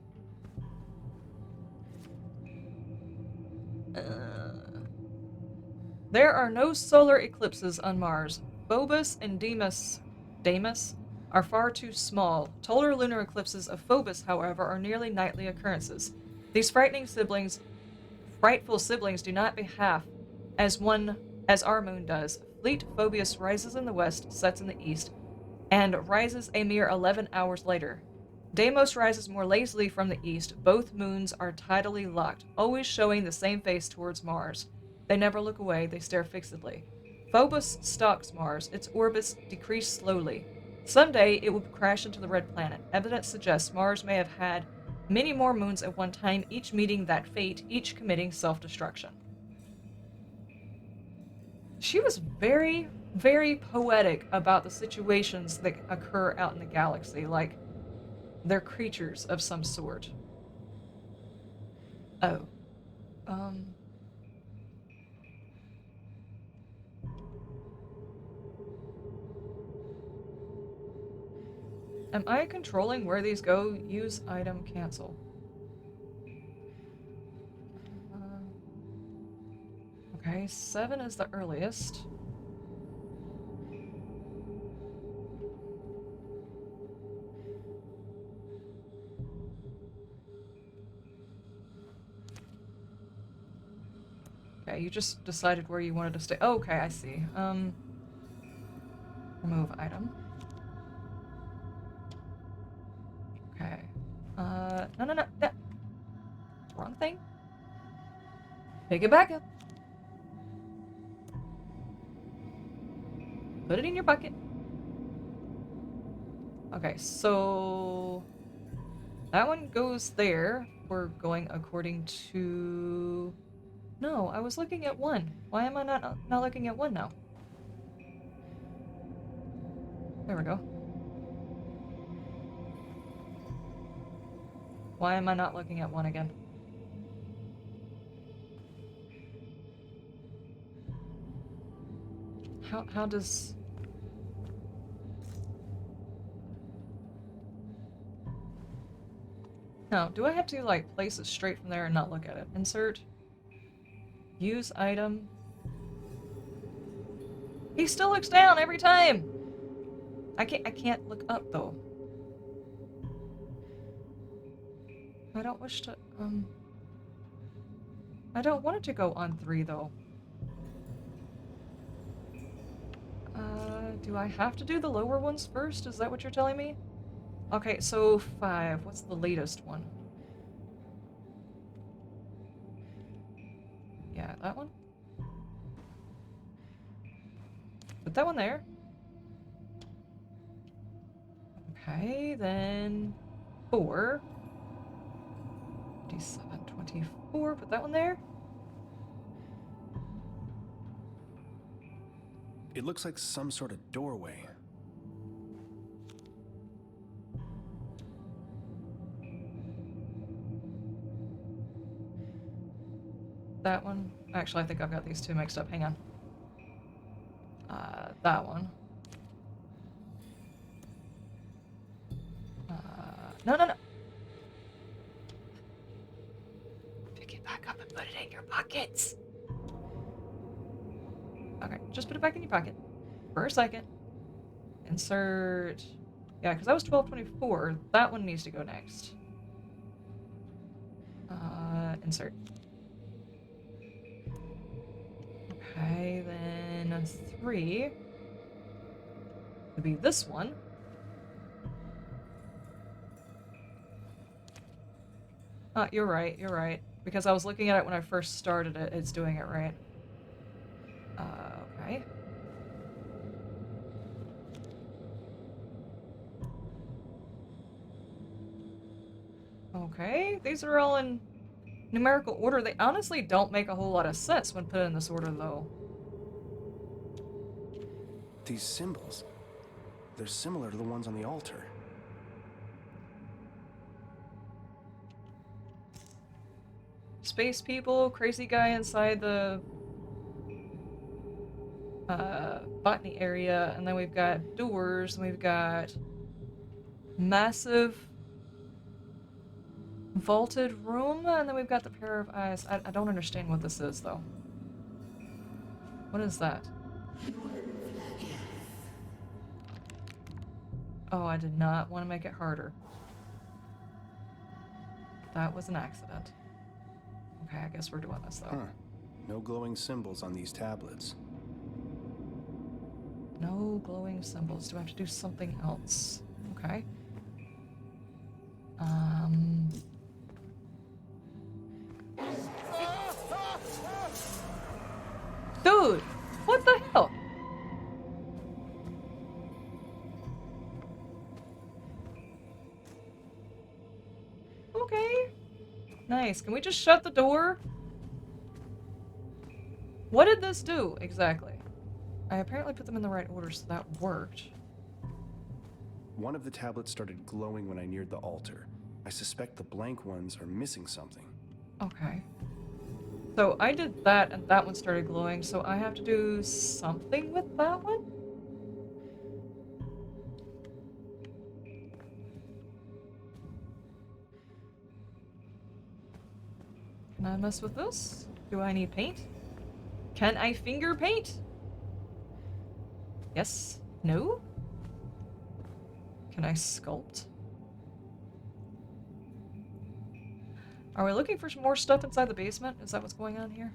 There are no solar eclipses on Mars. Phobos and Deimos are far too small. Total lunar eclipses of Phobos, however, are nearly nightly occurrences. These frightful siblings do not behave as our moon does. Fleet Phoebus rises in the west, sets in the east, and rises a mere 11 hours later. Deimos rises more lazily from the east. Both moons are tidally locked, always showing the same face towards Mars. They never look away, they stare fixedly. Phobos stalks Mars, its orbits decrease slowly. Someday it will crash into the red planet. Evidence suggests Mars may have had many more moons at one time, each meeting that fate, each committing self-destruction. She was very, very poetic about the situations that occur out in the galaxy, like they're creatures of some sort. Oh. Am I controlling where these go? Use item, cancel. Okay, 7 is the earliest. Okay, you just decided where you wanted to stay. Oh, okay, I see. Remove item. Okay. No. Wrong thing. Pick it back up. Put it in your bucket. Okay, so that one goes there. We're going according to... No, I was looking at 1. Why am I not looking at 1 now? There we go. Why am I not looking at 1 again? How does... No, do I have to, like, place it straight from there and not look at it? Insert. Use item. He still looks down every time! I can't look up, though. I don't wish to, I don't want it to go on 3, though. Do I have to do the lower ones first? Is that what you're telling me? Okay, so 5. What's the latest one? Yeah, that one? Put that one there. Okay, then 4. 57, 24. Put that one there. It looks like some sort of doorway. That one. Actually, I think I've got these two mixed up. Hang on. That one. No. Pick it back up and put it in your pockets. Okay, just put it back in your pocket for a second. Insert. Yeah, because that was 1224. That one needs to go next. Insert. Okay, then 3 would be this one. You're right. Because I was looking at it when I first started it, it's doing it right. Okay. Okay, these are all in numerical order. They honestly don't make a whole lot of sense when put in this order, though. These symbols, they're similar to the ones on the altar. Space people, crazy guy inside the botany area, and then we've got doors, and we've got massive vaulted room, and then we've got the pair of eyes. I don't understand what this is, though. What is that? Oh, I did not want to make it harder. That was an accident. Okay, I guess we're doing this, though. Huh. No glowing symbols on these tablets. No glowing symbols. Do I have to do something else? Okay. Dude! What the hell? Okay. Nice. Can we just shut the door? What did this do, exactly? I apparently put them in the right order, so that worked. One of the tablets started glowing when I neared the altar. I suspect the blank ones are missing something. Okay. So I did that, and that one started glowing, so I have to do something with that one? Can I mess with this? Do I need paint? Can I finger paint? Yes? No? Can I sculpt? Are we looking for some more stuff inside the basement? Is that what's going on here?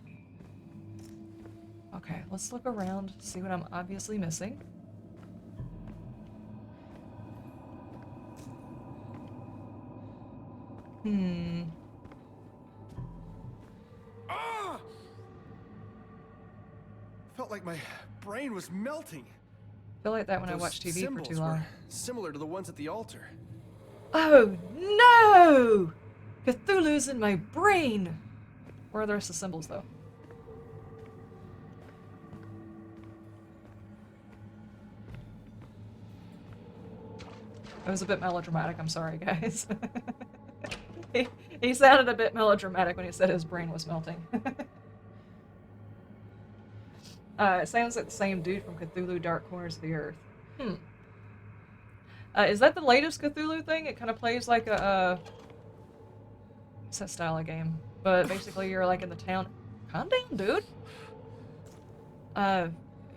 Okay, let's look around, see what I'm obviously missing. Ah! Felt like my brain was melting. I feel like that when I Those watch TV for symbols too long. were similar to the ones at the altar. Oh no! Cthulhu's in my brain! Where are the rest of the symbols, though? It was a bit melodramatic, I'm sorry, guys. he sounded a bit melodramatic when he said his brain was melting. It sounds like the same dude from Cthulhu Dark Corners of the Earth. Is that the latest Cthulhu thing? It kind of plays like a what's that style of game? But basically you're like in the town. Calm down, dude.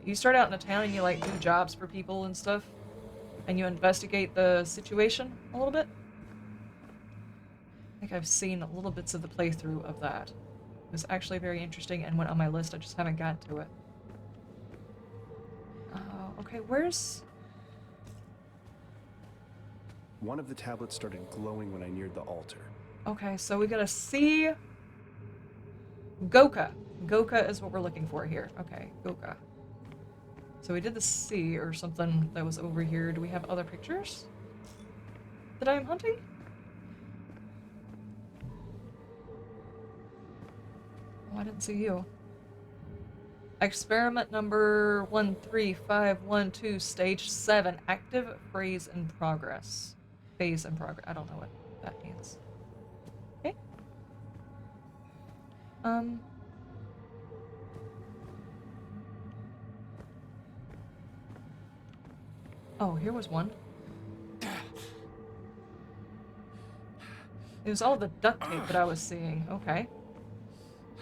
You start out in a town and you like do jobs for people and stuff. And you investigate the situation a little bit. I think I've seen little bits of the playthrough of that. It was actually very interesting and went on my list. I just haven't gotten to it. Okay, where's... One of the tablets started glowing when I neared the altar. Okay, so we gotta see... Goka. Goka is what we're looking for here. Okay, Goka. So we did the C or something that was over here. Do we have other pictures that I am hunting? Oh, I didn't see you. Experiment number 13512, stage 7, active phase in progress. Phase in progress. I don't know what that means. Okay. Oh, here was one. It was all the duct tape that I was seeing. Okay.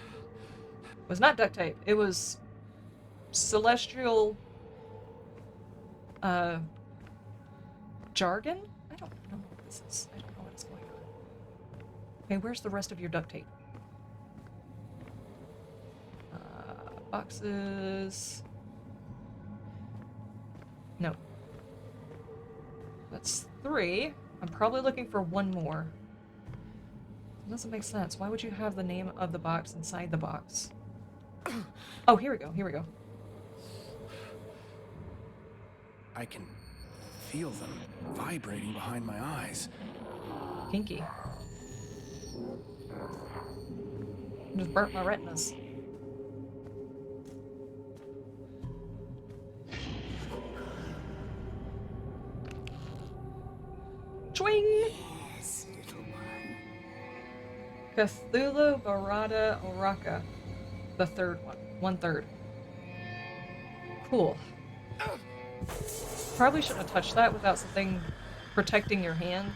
It was not duct tape. It was celestial jargon? I don't know what this is. I don't know what's going on. Okay, where's the rest of your duct tape? Boxes. No. That's 3. I'm probably looking for one more. It doesn't make sense. Why would you have the name of the box inside the box? Oh, here we go. Here we go. I can feel them vibrating behind my eyes. Kinky. Just burnt my retinas. Swing! Yes, little one. Cthulhu Barada Oraka. The third one. 1/3. Cool. Probably shouldn't have touched that without something protecting your hand.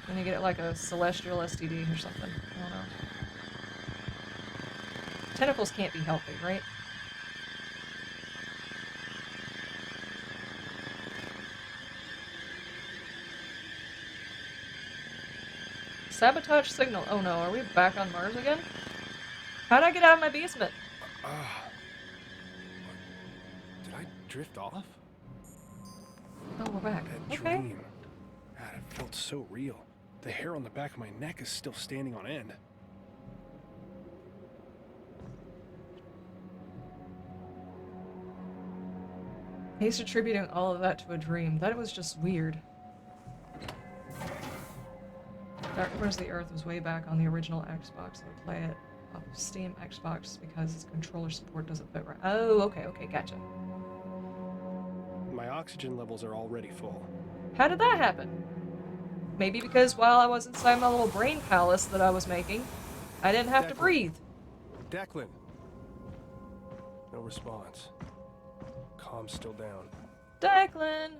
Then you get like a celestial STD or something. I don't know. Tentacles can't be healthy, right? Sabotage signal. Oh no, are we back on Mars again? How'd I get out of my basement? Did I drift off? Oh, we're back. That Okay. dream. God, it felt so real. The hair on the back of my neck is still standing on end. He's attributing all of that to a dream. That was just weird. Dark Where's the Earth was way back on the original Xbox. I would play it off of Steam Xbox because its controller support doesn't fit right. Oh, okay, gotcha. My oxygen levels are already full. How did that happen? Maybe because while I was inside my little brain palace that I was making, I didn't have to Declan. breathe. Declan! No response. Calm's still down. Declan!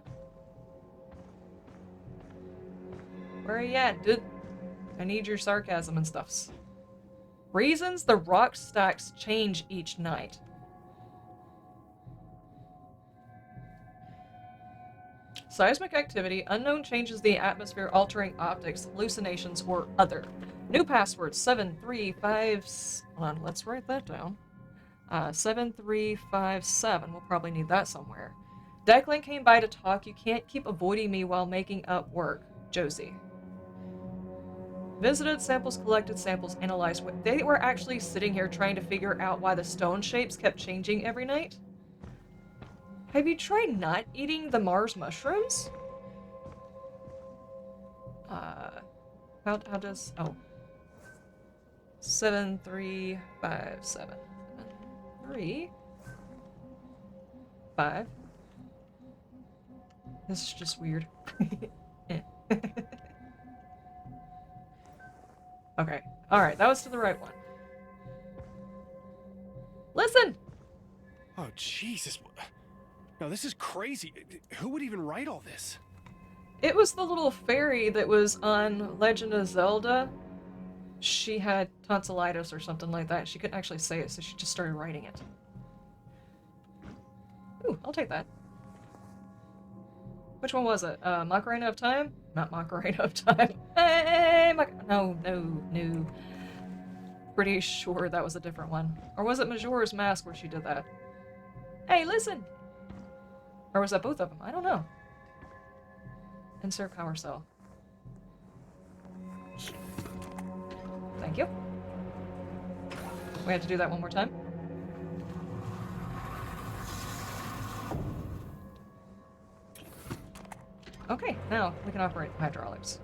Where are you at, dude? I need your sarcasm and stuffs. Reasons the rock stacks change each night. Seismic activity, unknown changes in the atmosphere altering optics, hallucinations, or other. New password 735. Hold on, let's write that down. 7357. We'll probably need that somewhere. Declan came by to talk. You can't keep avoiding me while making up work. Josie. Visited, samples collected, samples analyzed. They were actually sitting here trying to figure out why the stone shapes kept changing every night. Have you tried not eating the Mars mushrooms? How does... Oh. 7357. 3 5. This is just weird. Okay. Alright, that was to the right one. Listen! Oh, Jesus. No, this is crazy. Who would even write all this? It was the little fairy that was on Legend of Zelda. She had tonsillitis or something like that. She couldn't actually say it, so she just started writing it. Ooh, I'll take that. Which one was it? Macarena of Time? Not Macarena of Time. Hey, no. Pretty sure that was a different one. Or was it Majora's Mask where she did that? Hey, listen! Or was that both of them? I don't know. Insert power cell. Thank you. We have to do that one more time. Okay, now we can operate the hydraulics.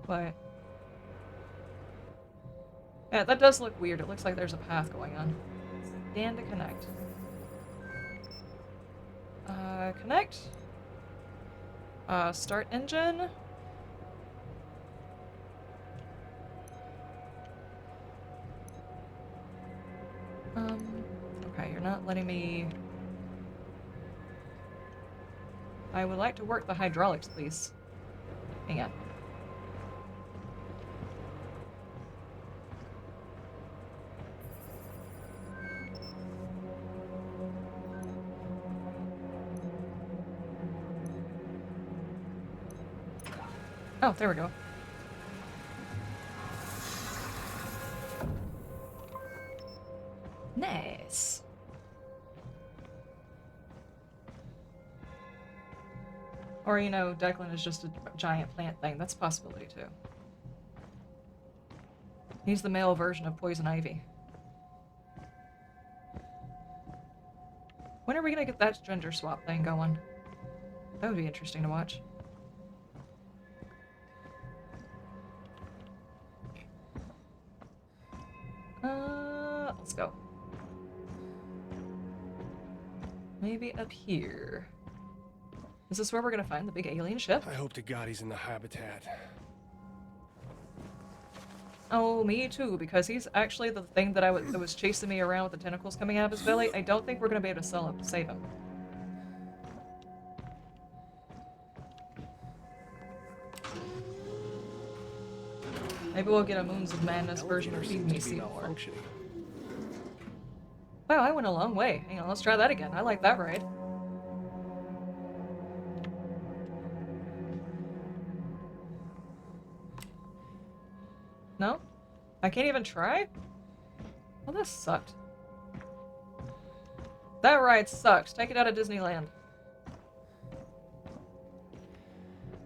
But... yeah, that does look weird. It looks like there's a path going on. Scan to connect. Connect. Start engine. Okay, you're not letting me... I would like to work the hydraulics, please. Hang on. Oh, there we go. Nice. Or, you know, Declan is just a giant plant thing. That's a possibility, too. He's the male version of Poison Ivy. When are we gonna get that gender swap thing going? That would be interesting to watch. Let's go. Maybe up here. Is this where we're gonna find the big alien ship? I hope to God he's in the habitat. Oh, me too, because he's actually the thing that that was chasing me around with the tentacles coming out of his belly. I don't think we're gonna be able to save him. Maybe we'll get a Moons of Madness version of Feed Me Seymour. Wow, I went a long way. Hang on, let's try that again. I like that ride. No? I can't even try? Well, that sucked. That ride sucks. Take it out of Disneyland.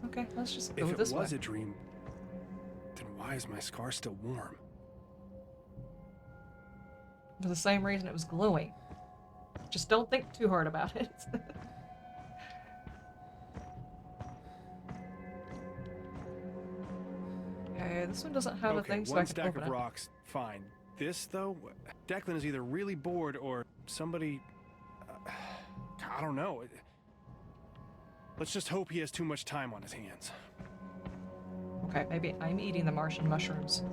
Okay, let's just go this way. If it was a dream, then why is my scar still warm? For the same reason it was glowing. Just don't think too hard about it. Okay, this one doesn't have a thing, so I one can stack open of it. rocks, fine. This, though, Declan is either really bored or somebody... I don't know. Let's just hope he has too much time on his hands. Okay, maybe I'm eating the Martian mushrooms.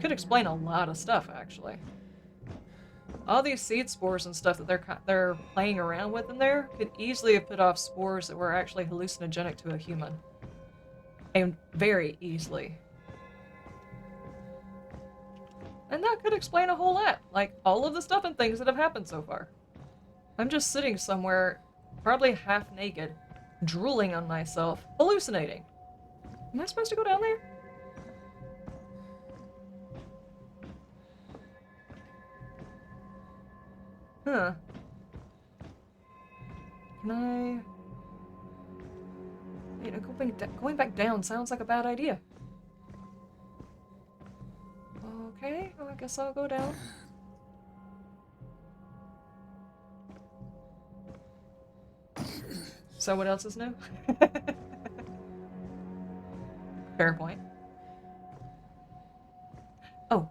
Could explain a lot of stuff, actually. All these seed spores and stuff that they're playing around with in there could easily have put off spores that were actually hallucinogenic to a human. And very easily. And that could explain a whole lot. Like, all of the stuff and things that have happened so far. I'm just sitting somewhere, probably half naked, drooling on myself, hallucinating. Am I supposed to go down there? Huh. Can I... Wait, going back down sounds like a bad idea. Okay, well, I guess I'll go down. So what else is new? Fair point. Oh,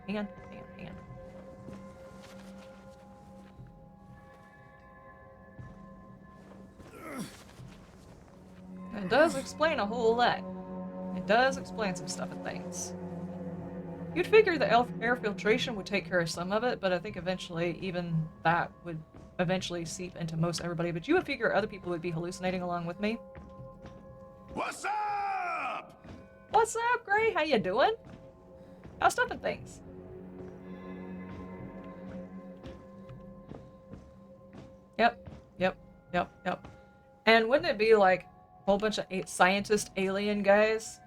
hang on. It does explain a whole lot. It does explain some stuff and things. You'd figure the air filtration would take care of some of it, but I think eventually even that would eventually seep into most everybody. But you would figure other people would be hallucinating along with me. What's up? What's up, Gray? How you doing? How's stuff and things? Yep. And wouldn't it be like a whole bunch of scientist alien guys?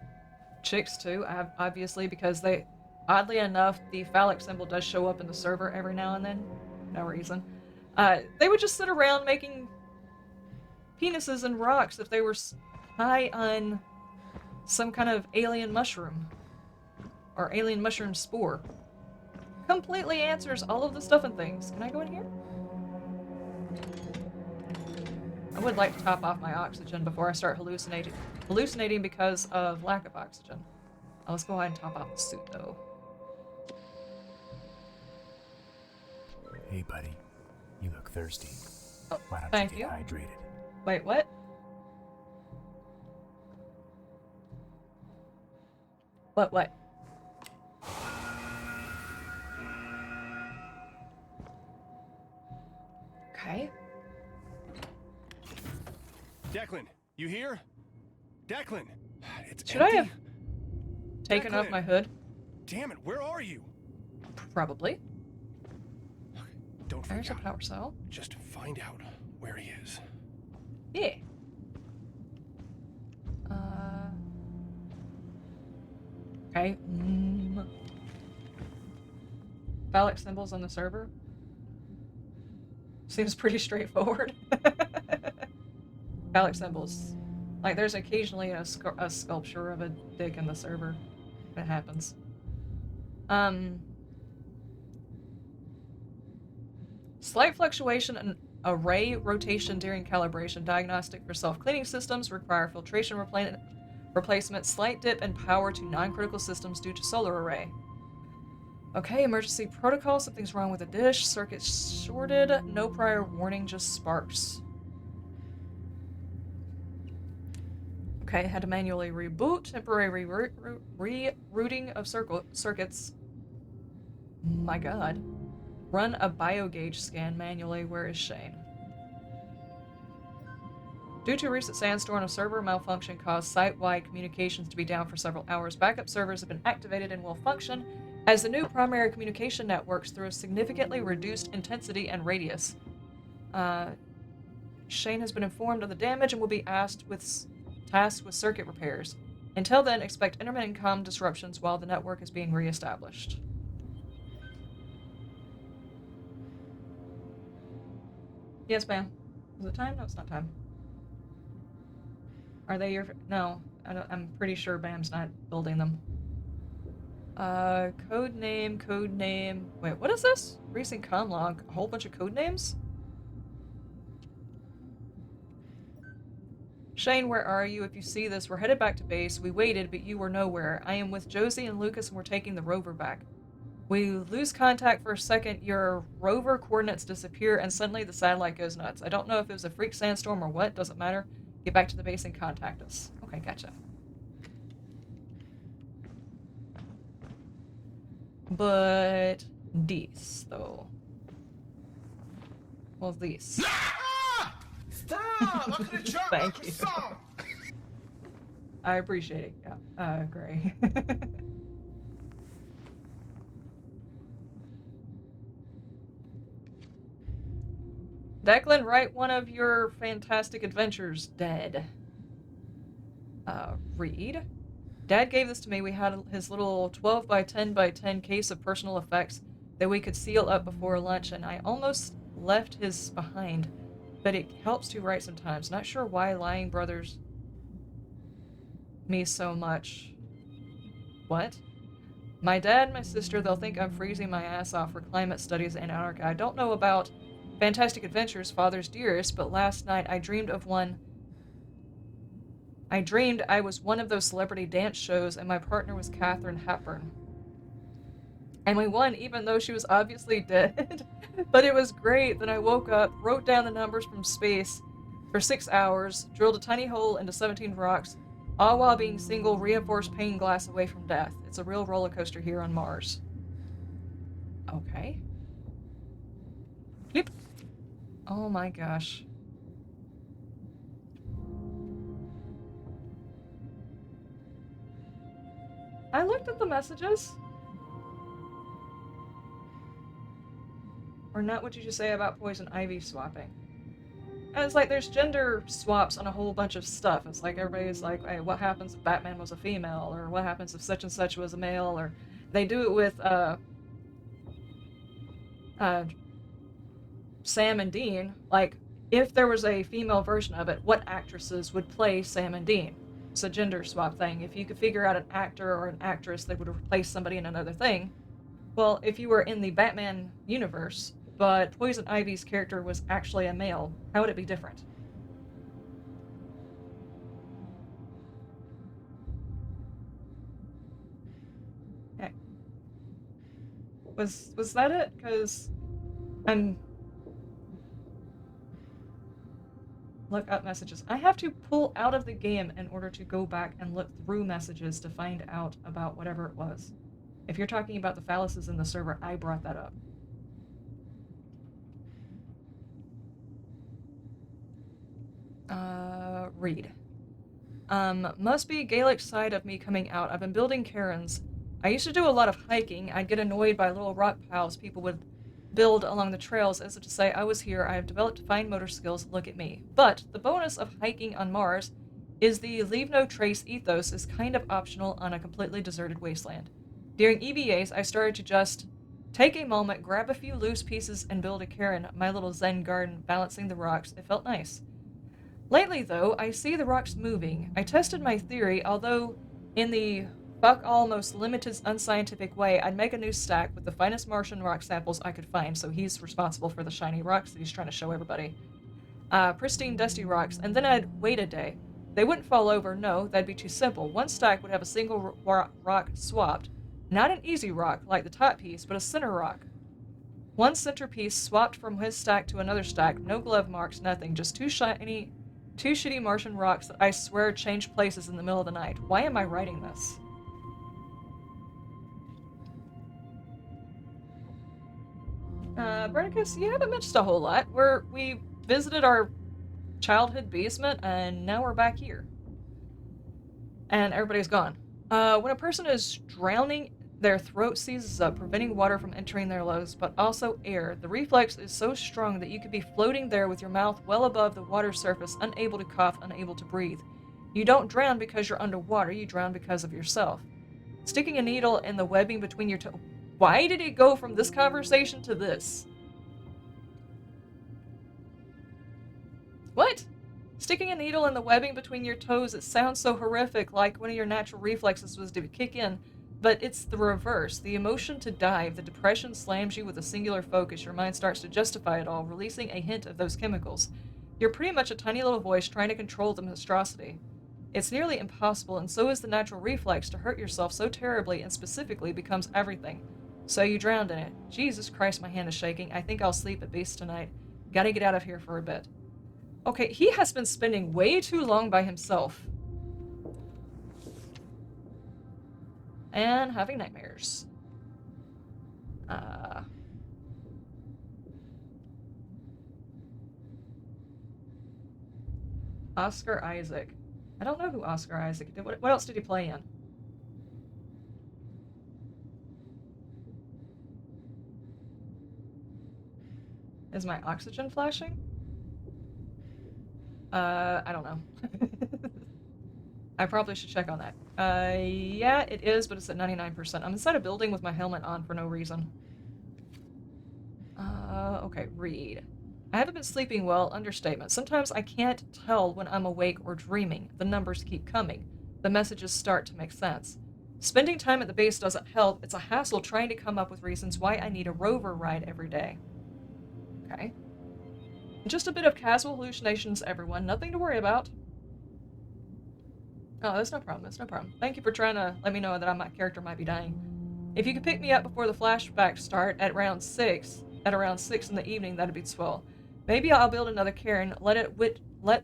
Chicks too, obviously, because they, oddly enough, the phallic symbol does show up in the server every now and then. No reason. They would just sit around making penises and rocks if they were high on some kind of alien mushroom. Or alien mushroom spore. Completely answers all of the stuff and things. Can I go in here? I would like to top off my oxygen before I start hallucinating because of lack of oxygen. Let's go ahead and top off the suit, though. Hey, buddy. You look thirsty. Oh, Why don't thank you you. get hydrated? Wait, what? What? Okay. Declan, you here? Declan! It's Should I empty. have taken off Declan. my hood? Damn it, where are you? Probably. Don't There's freak a out. power cell. Just find out where he is. Yeah. Okay. Phallic symbols on the server. Seems pretty straightforward. Phallic symbols. Like, there's occasionally a sculpture of a dick in the server. It happens. Slight fluctuation in array rotation during calibration. Diagnostic for self-cleaning systems require filtration Replacement, slight dip in power to non-critical systems due to solar array. Okay, emergency protocol, something's wrong with the dish. Circuit shorted, no prior warning, just sparks. Okay, had to manually reboot, temporary rerouting of circuits. My god. Run a biogauge scan manually, where is Shane? Due to recent sandstorm, a server malfunction caused site-wide communications to be down for several hours. Backup servers have been activated and will function as the new primary communication networks through a significantly reduced intensity and radius. Shane has been informed of the damage and will be tasked with circuit repairs. Until then, expect intermittent comm disruptions while the network is being reestablished. Yes, ma'am. Is it time? No, it's not time. Are they your... No, I'm pretty sure BAM's not building them. Code name. Wait, what is this? Recent comm log. A whole bunch of code names? Shane, where are you? If you see this, we're headed back to base. We waited, but you were nowhere. I am with Josie and Lucas, and we're taking the rover back. We lose contact for a second, your rover coordinates disappear, and suddenly the satellite goes nuts. I don't know if it was a freak sandstorm or what, doesn't matter. Get back to the base and contact us. Okay, gotcha. But these, though. Well, these. Stop! I could have dropped Thank my you. croissant. I appreciate it. Yeah. Gray. Declan, write one of your fantastic adventures. Dead. Read. Dad gave this to me. We had his little 12 by 10 by 10 case of personal effects that we could seal up before lunch, and I almost left his behind, but it helps to write sometimes. Not sure why lying bothers me so much. What? My dad and my sister, they'll think I'm freezing my ass off for climate studies in Antarctica. I don't know about Fantastic Adventures, Father's Dearest, but last night I dreamed I was one of those celebrity dance shows and my partner was Katharine Hepburn. And we won even though she was obviously dead. But it was great. Then I woke up, wrote down the numbers from space for 6 hours, drilled a tiny hole into 17 rocks, all while being single reinforced pane glass away from death. It's a real roller coaster here on Mars. Okay. Flip. Oh my gosh. I looked at the messages. Or not what you just say about poison ivy swapping. And it's like there's gender swaps on a whole bunch of stuff. It's like everybody's like, hey, what happens if Batman was a female? Or what happens if such and such was a male? Or they do it with Sam and Dean. Like, if there was a female version of it, what actresses would play Sam and Dean? It's a gender swap thing. If you could figure out an actor or an actress that would replace somebody in another thing, well, if you were in the Batman universe, but Poison Ivy's character was actually a male, how would it be different? Okay. Was that it? Because I'm... Look up messages. I have to pull out of the game in order to go back and look through messages to find out about whatever it was. If you're talking about the phalluses in the server, I brought that up. Read. Must be Gaelic side of me coming out. I've been building cairns. I used to do a lot of hiking. I'd get annoyed by little rock piles people would build along the trails, as if to say, I was here, I have developed fine motor skills, look at me. But the bonus of hiking on Mars is the leave no trace ethos is kind of optional on a completely deserted wasteland. During EVAs, I started to just take a moment, grab a few loose pieces, and build a cairn, my little zen garden, balancing the rocks. It felt nice. Lately, though, I see the rocks moving. I tested my theory, although in the fuck-all most limited unscientific way, I'd make a new stack with the finest Martian rock samples I could find, so he's responsible for the shiny rocks that he's trying to show everybody. Pristine, dusty rocks, and then I'd wait a day. They wouldn't fall over, no, that'd be too simple. One stack would have a single rock swapped. Not an easy rock, like the top piece, but a center rock. One centerpiece swapped from his stack to another stack, no glove marks, nothing, just two shitty Martian rocks that I swear changed places in the middle of the night. Why am I writing this? Brennicus, you haven't missed a whole lot. We visited our childhood basement, and now we're back here. And everybody's gone. When a person is drowning, their throat seizes up, preventing water from entering their lungs, but also air. The reflex is so strong that you could be floating there with your mouth well above the water surface, unable to cough, unable to breathe. You don't drown because you're underwater, you drown because of yourself. Sticking a needle in the webbing between your toes. Why did it go from this conversation to this? What? Sticking a needle in the webbing between your toes, it sounds so horrific, like one of your natural reflexes was to kick in, but it's the reverse. The emotion to dive, the depression slams you with a singular focus. Your mind starts to justify it all, releasing a hint of those chemicals. You're pretty much a tiny little voice trying to control the monstrosity. It's nearly impossible, and so is the natural reflex to hurt yourself so terribly and specifically becomes everything. So you drowned in it. Jesus Christ, my hand is shaking. I think I'll sleep at base tonight. Gotta get out of here for a bit. Okay, he has been spending way too long by himself. And having nightmares. Oscar Isaac. I don't know who Oscar Isaac did. What else did he play in? Is my oxygen flashing? I don't know. I probably should check on that. Yeah, it is, but it's at 99%. I'm inside a building with my helmet on for no reason. Okay, read. I haven't been sleeping well, understatement. Sometimes I can't tell when I'm awake or dreaming. The numbers keep coming. The messages start to make sense. Spending time at the base doesn't help. It's a hassle trying to come up with reasons why I need a rover ride every day. Okay. Just a bit of casual hallucinations, everyone. Nothing to worry about. Oh, that's no problem. That's no problem. Thank you for trying to let me know that my character might be dying. If you could pick me up before the flashbacks start at around 6 in the evening, that'd be swell. Maybe I'll build another cairn, let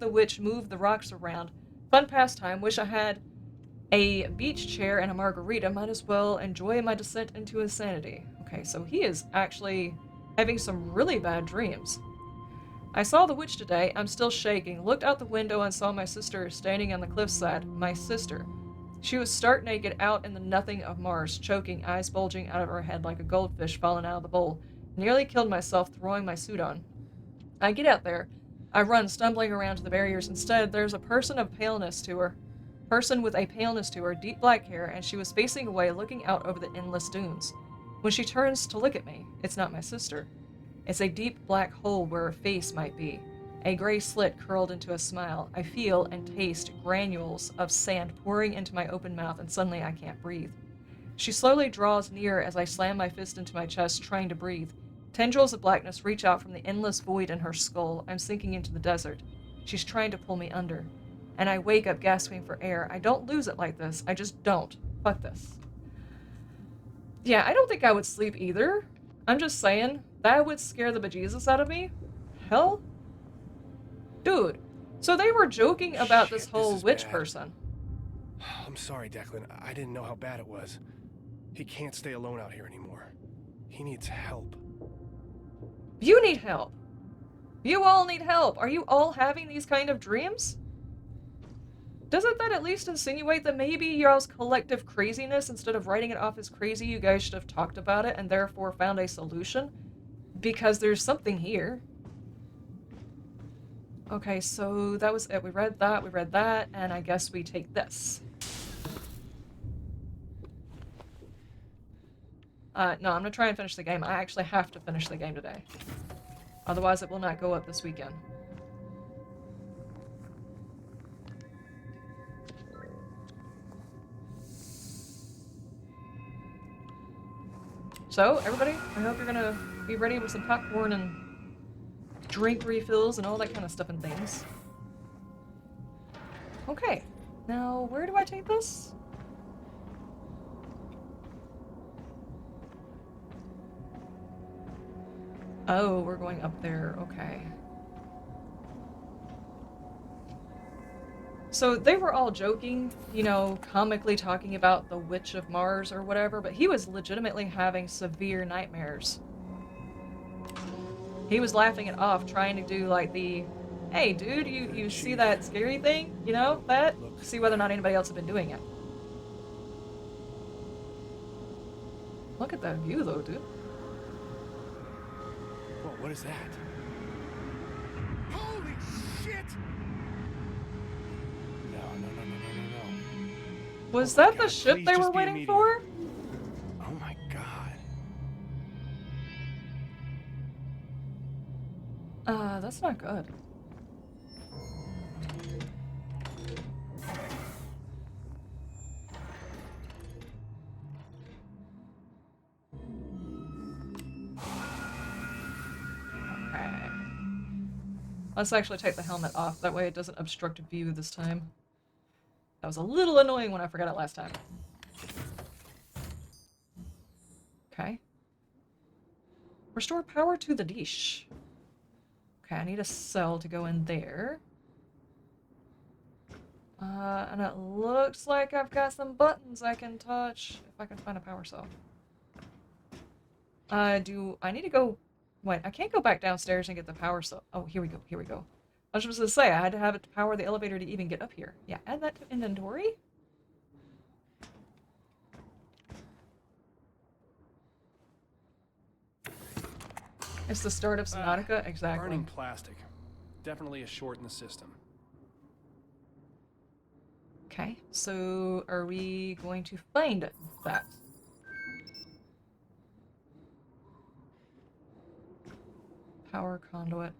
the witch move the rocks around. Fun pastime. Wish I had a beach chair and a margarita. Might as well enjoy my descent into insanity. Okay, so he is actually having some really bad dreams. I saw the witch today. I'm still shaking. Looked out the window and saw my sister standing on the cliffside. My sister. She was stark naked out in the nothing of Mars, choking, eyes bulging out of her head like a goldfish fallen out of the bowl. Nearly killed myself throwing my suit on. I get out there. I run, stumbling around to the barriers. Instead, there's a person with a paleness to her, deep black hair, and she was facing away, looking out over the endless dunes. When she turns to look at me, it's not my sister. It's a deep black hole where her face might be. A gray slit curled into a smile. I feel and taste granules of sand pouring into my open mouth, and suddenly I can't breathe. She slowly draws near as I slam my fist into my chest, trying to breathe. Tendrils of blackness reach out from the endless void in her skull. I'm sinking into the desert. She's trying to pull me under. And I wake up gasping for air. I don't lose it like this. I just don't. Fuck this. Yeah, I don't think I would sleep either. I'm just saying, that would scare the bejesus out of me. Hell? Dude, so they were joking about this whole witch person. I'm sorry, Declan. I didn't know how bad it was. He can't stay alone out here anymore. He needs help. You need help. You all need help. Are you all having these kind of dreams? Doesn't that at least insinuate that maybe y'all's collective craziness, instead of writing it off as crazy, you guys should have talked about it and therefore found a solution? Because there's something here. Okay, so that was it. We read that, and I guess we take this. No, I'm gonna try and finish the game. I actually have to finish the game today. Otherwise, it will not go up this weekend. So, everybody, I hope you're gonna be ready with some popcorn and drink refills and all that kind of stuff and things. Okay. Now, where do I take this? Oh, we're going up there. Okay. So they were all joking, you know, comically talking about the Witch of Mars or whatever, but he was legitimately having severe nightmares. He was laughing it off, trying to do like the, hey dude, you see that scary thing? You know, that? See whether or not anybody else had been doing it. Look at that view though, dude. Whoa, what is that? Holy shit! No. Was Oh my that the God, ship please they just were be a waiting meteor. for? Oh my God. That's not good. Okay. Let's actually take the helmet off, that way it doesn't obstruct view this time. That was a little annoying when I forgot it last time. Okay. Restore power to the dish. Okay, I need a cell to go in there. And it looks like I've got some buttons I can touch if I can find a power cell. I need to go... Wait, I can't go back downstairs and get the power cell. Oh, here we go. I was just gonna say, I had to have it to power the elevator to even get up here. Yeah, add that to inventory. It's the start of Subnautica, exactly. Burning plastic. Definitely a short in the system. Okay, so are we going to find that? Power conduit.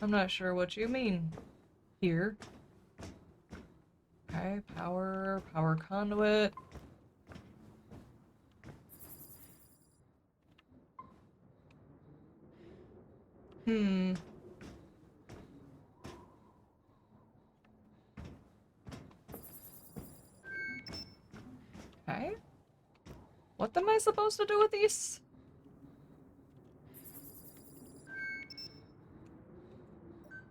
I'm not sure what you mean here. Okay, power conduit. Hmm. Okay. What am I supposed to do with these?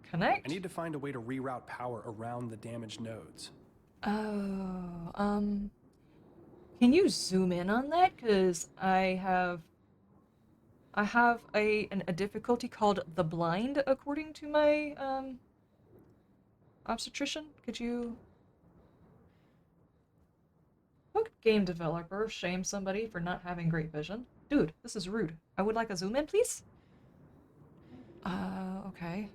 Connect? I need to find a way to reroute power around the damaged nodes. Oh, can you zoom in on that? Because I have a difficulty called the blind, according to my, obstetrician. Could you... What game developer shame somebody for not having great vision? Dude, this is rude. I would like a zoom in, please? Okay.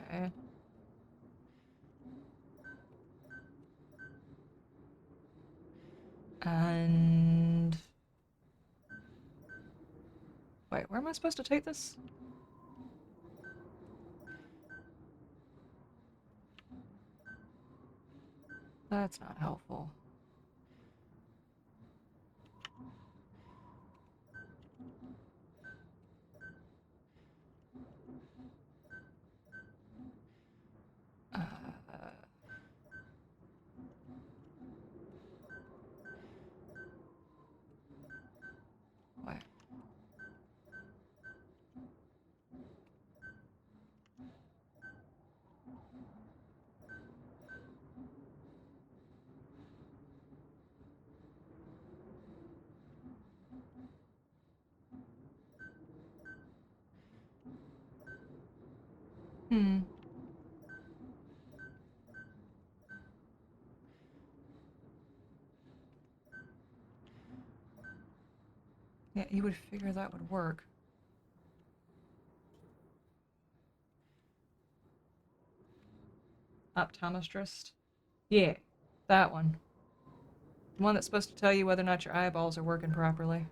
Okay. And... Wait, where am I supposed to take this? That's not helpful. Uh... Wait. Hmm. Yeah, you would figure that would work. Optometrist? Yeah, that one. The one that's supposed to tell you whether or not your eyeballs are working properly.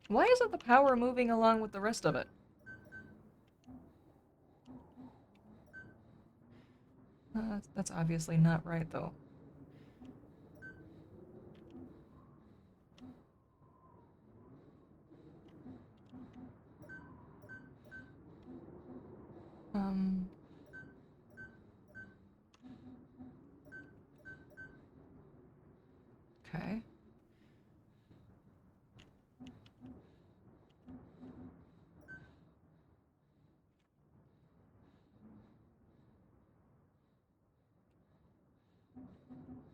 Why isn't the power moving along with the rest of it? That's obviously not right, though. Um... Okay.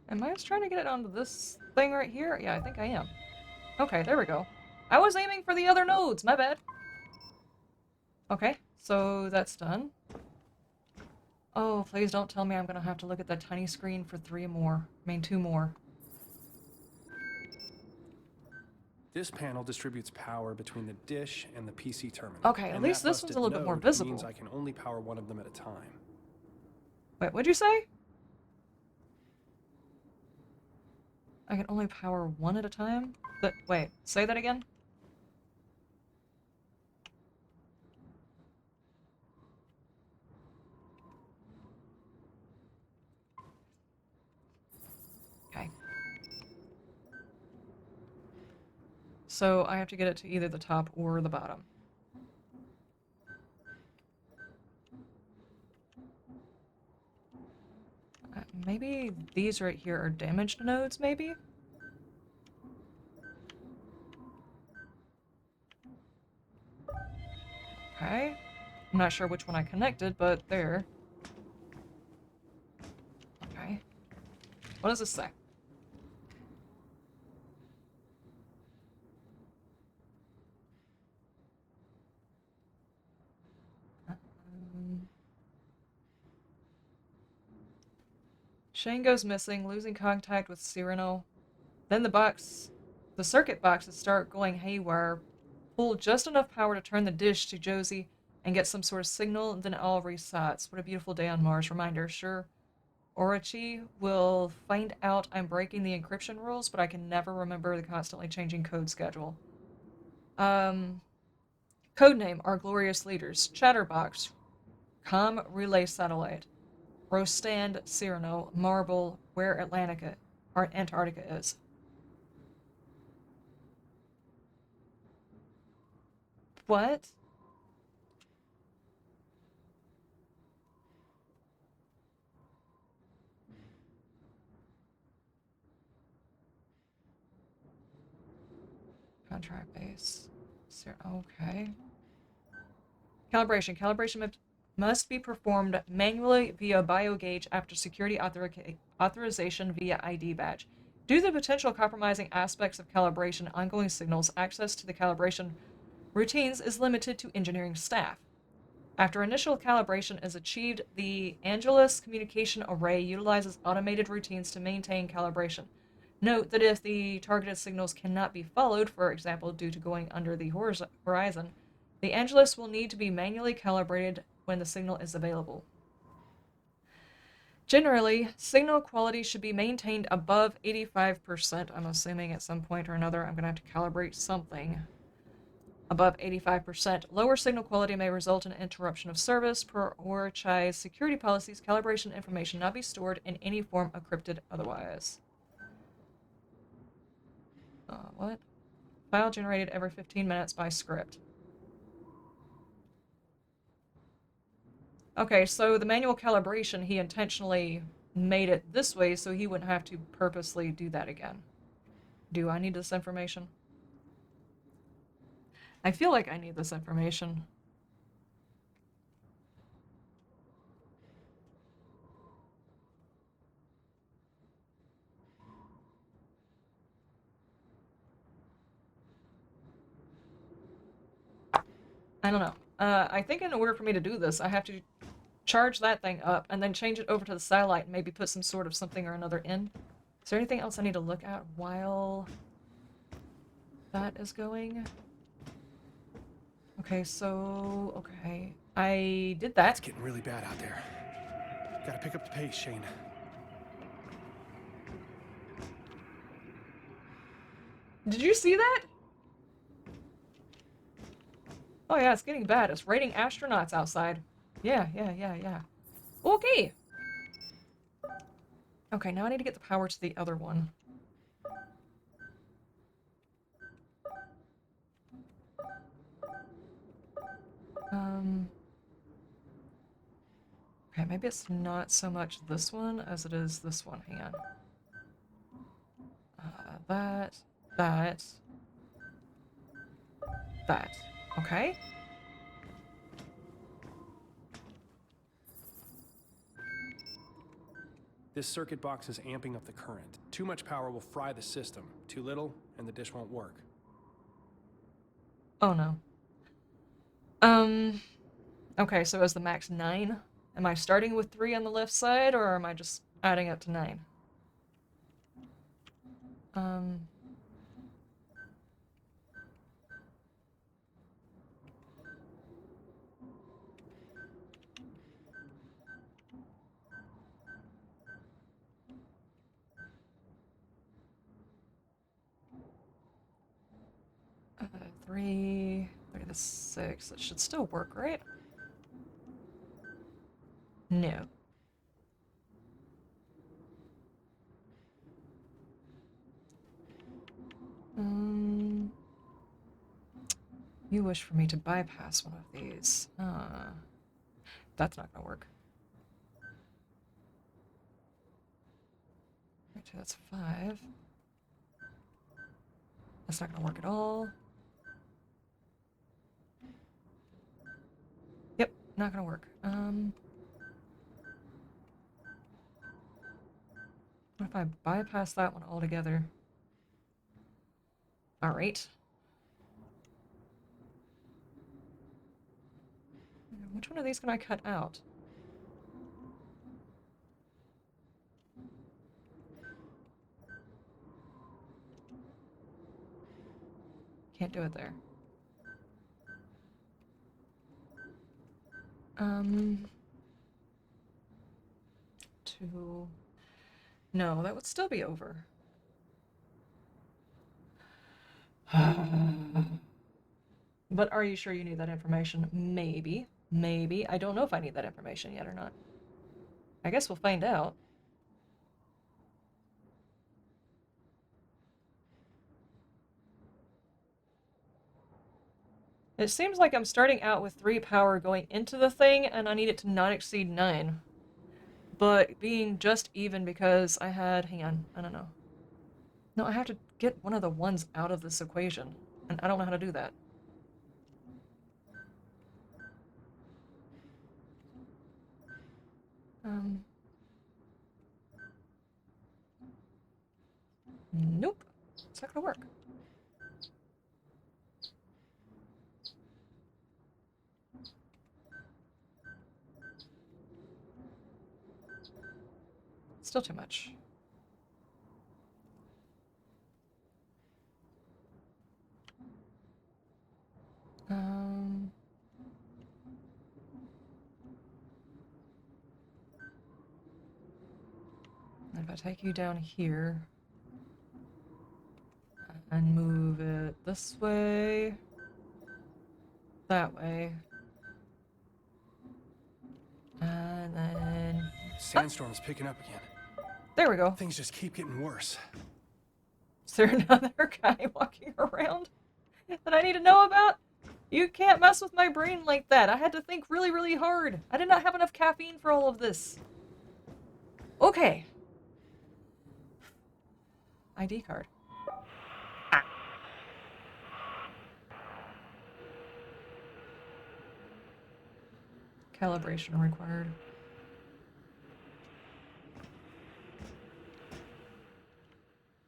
Am I just trying to get it onto this thing right here? Yeah, I think I am. Okay, there we go. I was aiming for the other nodes, my bad. Okay, so that's done. Oh, please don't tell me I'm gonna have to look at that tiny screen for 3 more. I mean, 2 more. This panel distributes power between the dish and the PC terminal. Okay, at and least that this one's a busted little bit more node visible. means I can only power one of them at a time. Wait, what'd you say? I can only power 1 at a time? But wait, say that again? Okay. So I have to get it to either the top or the bottom. Maybe these right here are damaged nodes, maybe? Okay. I'm not sure which one I connected, but there. Okay. What does this say? Shane goes missing, losing contact with Cyrano. Then the circuit boxes start going haywire. Pull just enough power to turn the dish to Josie and get some sort of signal, and then it all resets. What a beautiful day on Mars. Reminder, sure. Orochi will find out I'm breaking the encryption rules, but I can never remember the constantly changing code schedule. Codename, Our Glorious Leaders. Chatterbox. Com Relay Satellite. Rostand, Cyrano, Marble, where Antarctica is. What? Contract base. Okay. Calibration. Calibration must be performed manually via biogauge after security authorization via ID badge. Due to the potential compromising aspects of calibration ongoing signals, access to the calibration routines is limited to engineering staff. After initial calibration is achieved, the Angelus communication array utilizes automated routines to maintain calibration. Note that if the targeted signals cannot be followed, for example due to going under the horizon, the Angelus will need to be manually calibrated when the signal is available. Generally, signal quality should be maintained above 85%. I'm assuming at some point or another I'm going to have to calibrate something above 85%. Lower signal quality may result in interruption of service. Per Orochi's security policies, calibration information not be stored in any form encrypted otherwise. What? File generated every 15 minutes by script. Okay, so the manual calibration, he intentionally made it this way so he wouldn't have to purposely do that again. Do I need this information? I feel like I need this information. I don't know. I think in order for me to do this, I have to charge that thing up and then change it over to the satellite and maybe put some sort of something or another in. Is there anything else I need to look at while that is going? Okay, so... okay. I did that. It's getting really bad out there. Gotta pick up the pace, Shane. Did you see that? Oh yeah, it's getting bad. It's raining astronauts outside. Yeah. Okay. Okay, now I need to get the power to the other one. Okay, maybe it's not so much this one as it is this one. Hang on. That, that, that. Okay. This circuit box is amping up the current. Too much power will fry the system. Too little, and the dish won't work. Oh no. Okay, so is the max 9? Am I starting with 3 on the left side, or am I just adding up to 9? 3, 3 to 6. That should still work, right? No. You wish for me to bypass one of these. That's not gonna work. Okay, that's 5. That's not gonna work at all. Yep, not gonna work. What if I bypass that one altogether? Alright. Which one of these can I cut out? Can't do it there. Two. No, that would still be over. But are you sure you need that information? Maybe. Maybe. I don't know if I need that information yet or not. I guess we'll find out. It seems like I'm starting out with 3 power going into the thing, and I need it to not exceed 9. But being just even because I had... Hang on, I don't know. No, I have to get one of the ones out of this equation, and I don't know how to do that. Nope. It's not gonna work. Still too much. If I take you down here and move it this way, that way, and then... Sandstorm's picking up again. There we go. Things just keep getting worse. Is there another guy walking around that I need to know about? You can't mess with my brain like that. I had to think really, really hard. I did not have enough caffeine for all of this. Okay. ID card. Calibration required.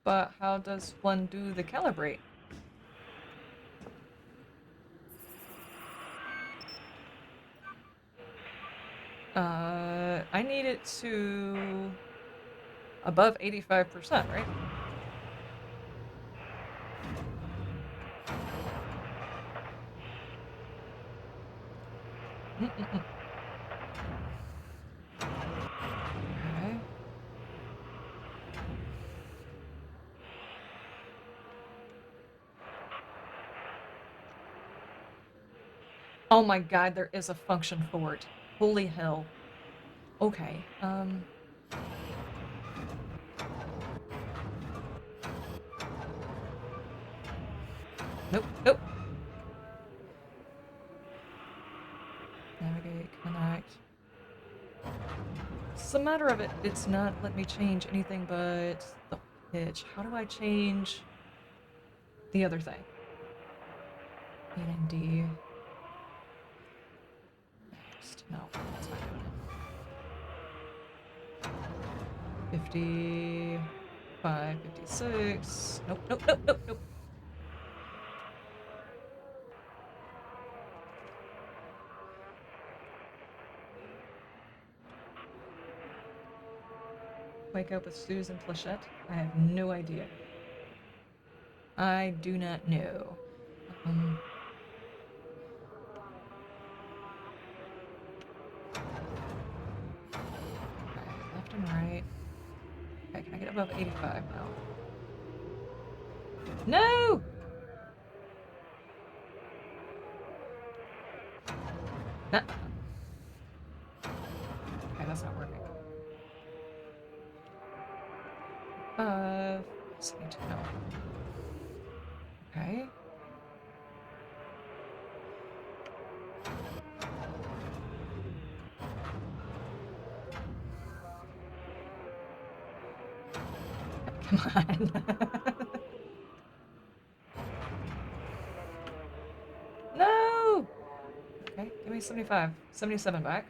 But how does one do the calibrate? I need it to above 85%, right? Okay. Oh my god, there is a function for it. Holy hell. Okay, Nope, nope. Navigate, connect. It's a matter of it. It's not let me change anything but the pitch. How do I change the other thing? E and D. Next. No, that's not good. 55, 56. Nope, nope, nope, nope, nope. Wake up with Susan Plachette? I have no idea. I do not know. Okay, left and right. Okay, can I get above 85 now? No! Nuh-uh. Okay, that's not working. 72, no. Okay. Come on. No! Okay, give me 75. 77 back.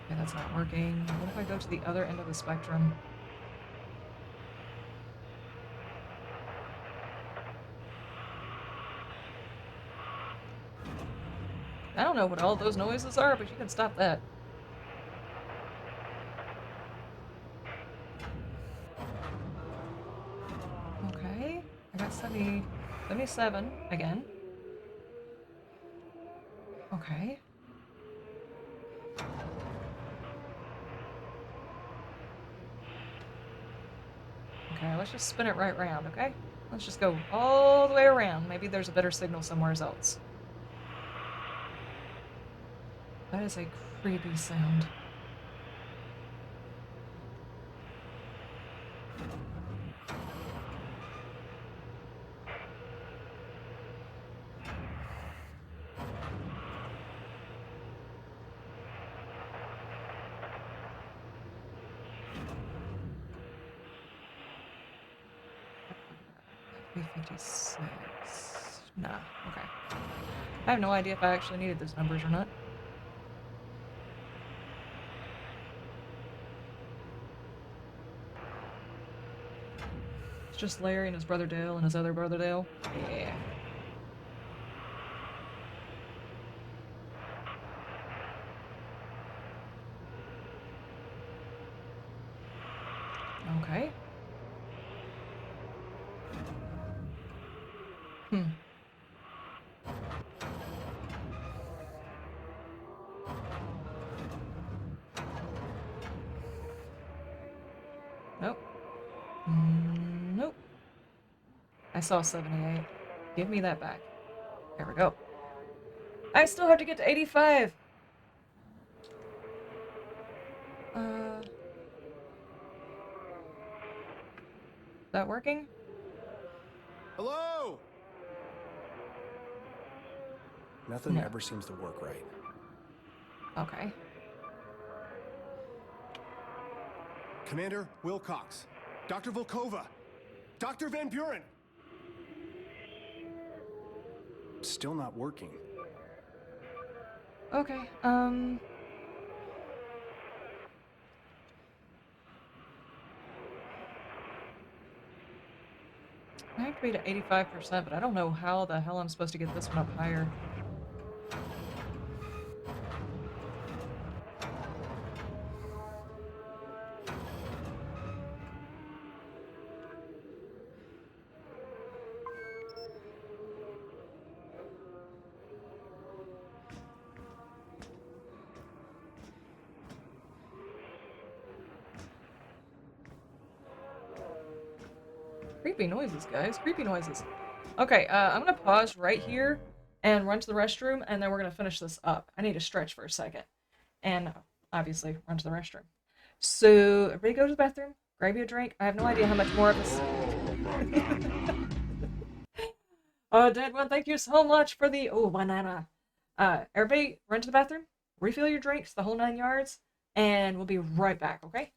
Okay, that's not working. What if I go to the other end of the spectrum? I don't know what all those noises are, but you can stop that. Okay, I got 77 again. Okay. Okay, let's just spin it right round, okay? Let's just go all the way around. Maybe there's a better signal somewhere else. That is a creepy sound. $356. Nah, okay. I have no idea if I actually needed those numbers or not. It's just Larry and his brother Dale and his other brother Dale. Yeah. Okay. Nope. Nope. I saw 78. Give me that back. There we go. I still have to get to 85. Is that working? Hello? Nothing No. ever seems to work right. Okay. Commander Wilcox, Dr. Volkova, Dr. Van Buren. Still not working. Okay, I have to be to 85%, but I don't know how the hell I'm supposed to get this one up higher. Creepy noises, guys. Creepy noises. Okay, I'm gonna pause right here and run to the restroom, and then we're gonna finish this up. I need to stretch for a second. And obviously, run to the restroom. So, everybody go to the bathroom. Grab you a drink. I have no idea how much more of this. Dead one, thank you so much for the banana. Everybody, run to the bathroom, refill your drinks, the whole 9 yards, and we'll be right back. Okay?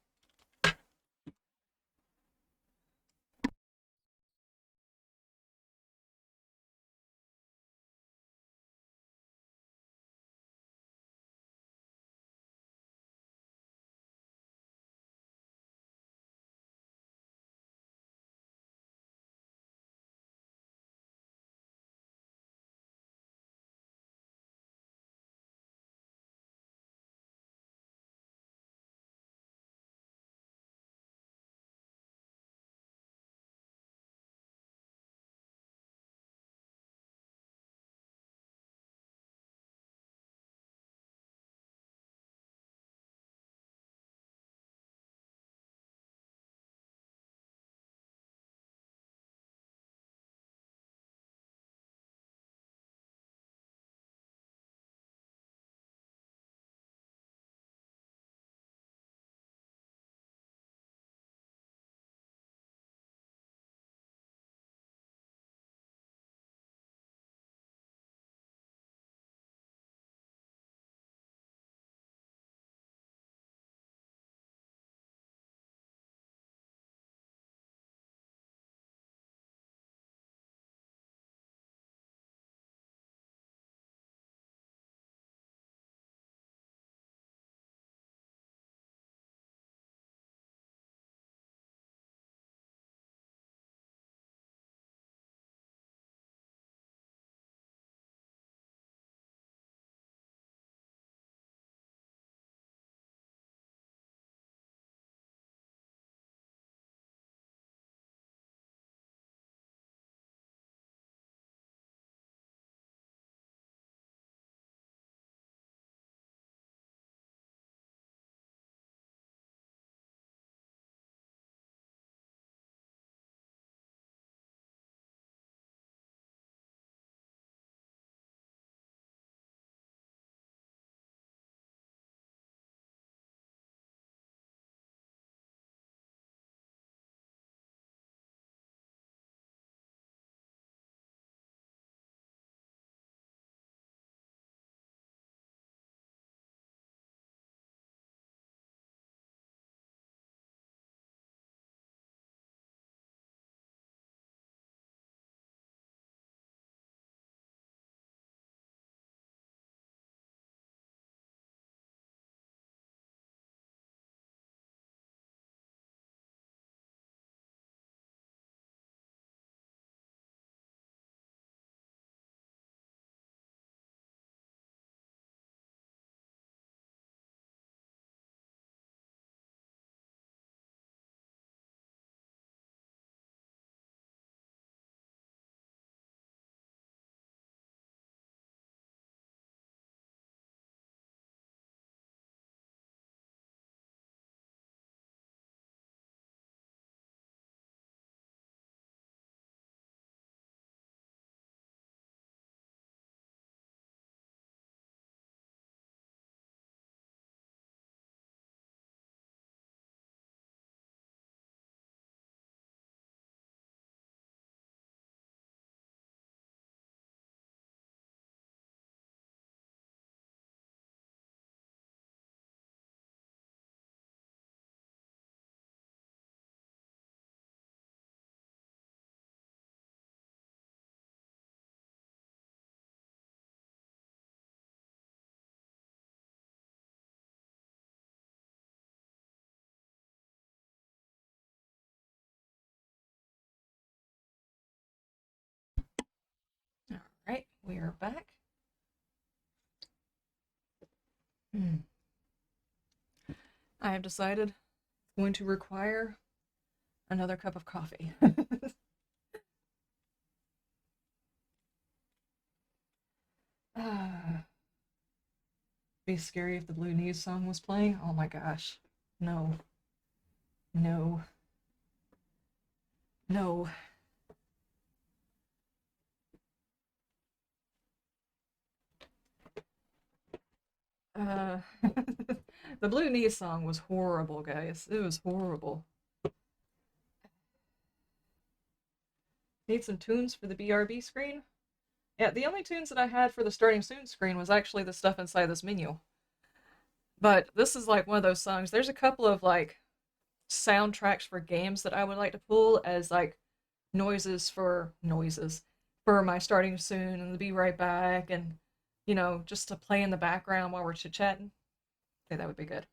All right, we are back. I have decided I'm going to require another cup of coffee. Be scary if the Blue Knees song was playing. Oh my gosh. No. No. No. The Blue Knees song was horrible, guys. It was horrible. Need some tunes for the BRB screen? Yeah, the only tunes that I had for the starting soon screen was actually the stuff inside this menu. But this is like one of those songs. There's a couple of like soundtracks for games that I would like to pull as like noises for my starting soon and the be right back, and you know, just to play in the background while we're chit-chatting. I think that would be good.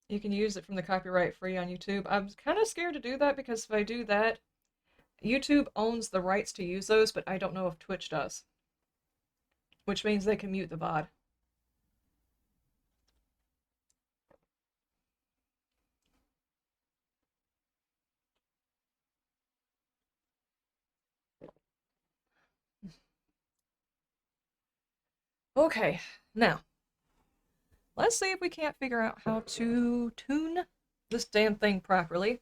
You can use it from the copyright free on YouTube. I'm kind of scared to do that because if I do that, YouTube owns the rights to use those, but I don't know if Twitch does. Which means they can mute the VOD. Okay, now, let's see if we can't figure out how to tune this damn thing properly.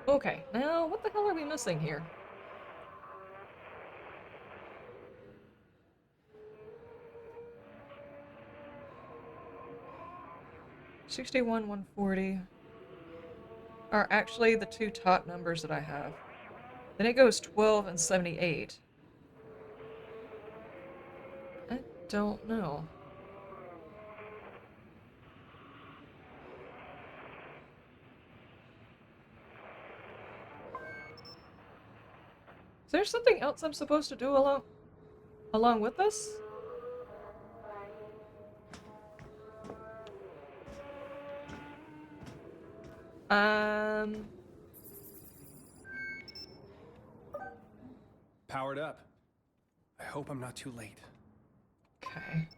Okay, now what the hell are we missing here? $61, $140 are actually the two top numbers that I have. Then it goes 12 and 78. I don't know. Is there something else I'm supposed to do along with this? Powered up. I hope I'm not too late. Okay.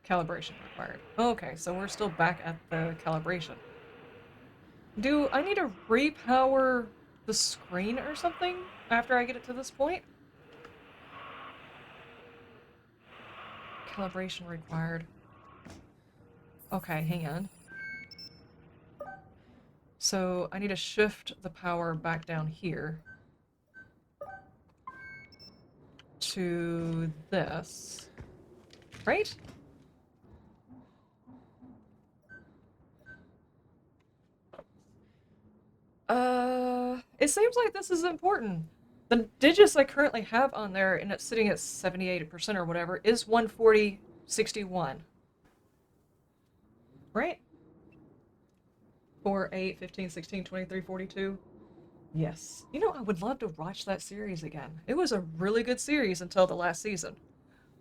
Calibration required. Okay, so we're still back at the calibration. Do I need to repower the screen or something after I get it to this point? Calibration required. Okay, hang on. So I need to shift the power back down here to this, right? It seems like this is important. The digits I currently have on there, and it's sitting at 78% or whatever, is 14061. Right? 4, 8, 15, 16, 23, 42. Yes. You know, I would love to watch that series again. It was a really good series until the last season,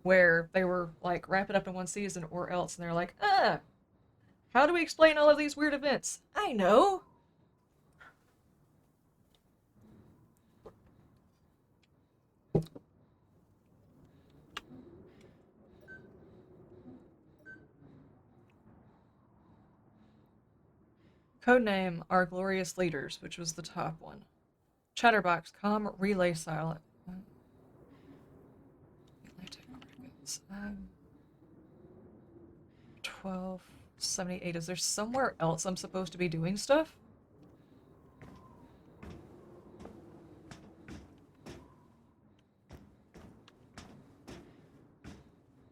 where they were like wrap it up in one season or else, and they're like, how do we explain all of these weird events? I know. Codename Our Glorious Leaders, which was the top one. Chatterbox, calm, relay silent. 1278. Is there somewhere else I'm supposed to be doing stuff?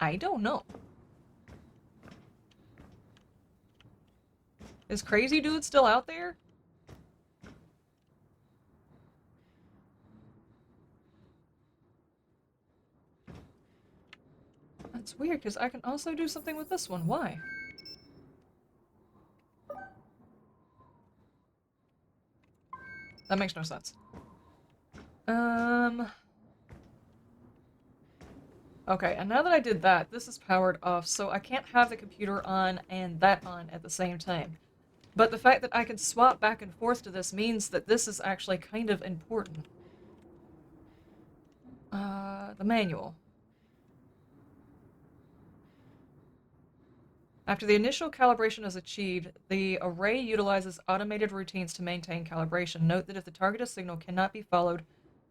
I don't know. Is Crazy Dude still out there? That's weird, because I can also do something with this one. Why? That makes no sense. Okay, and now that I did that, this is powered off, so I can't have the computer on and that on at the same time. But the fact that I can swap back and forth to this means that this is actually kind of important. The manual. After the initial calibration is achieved, the array utilizes automated routines to maintain calibration. Note that if the targeted signal cannot be followed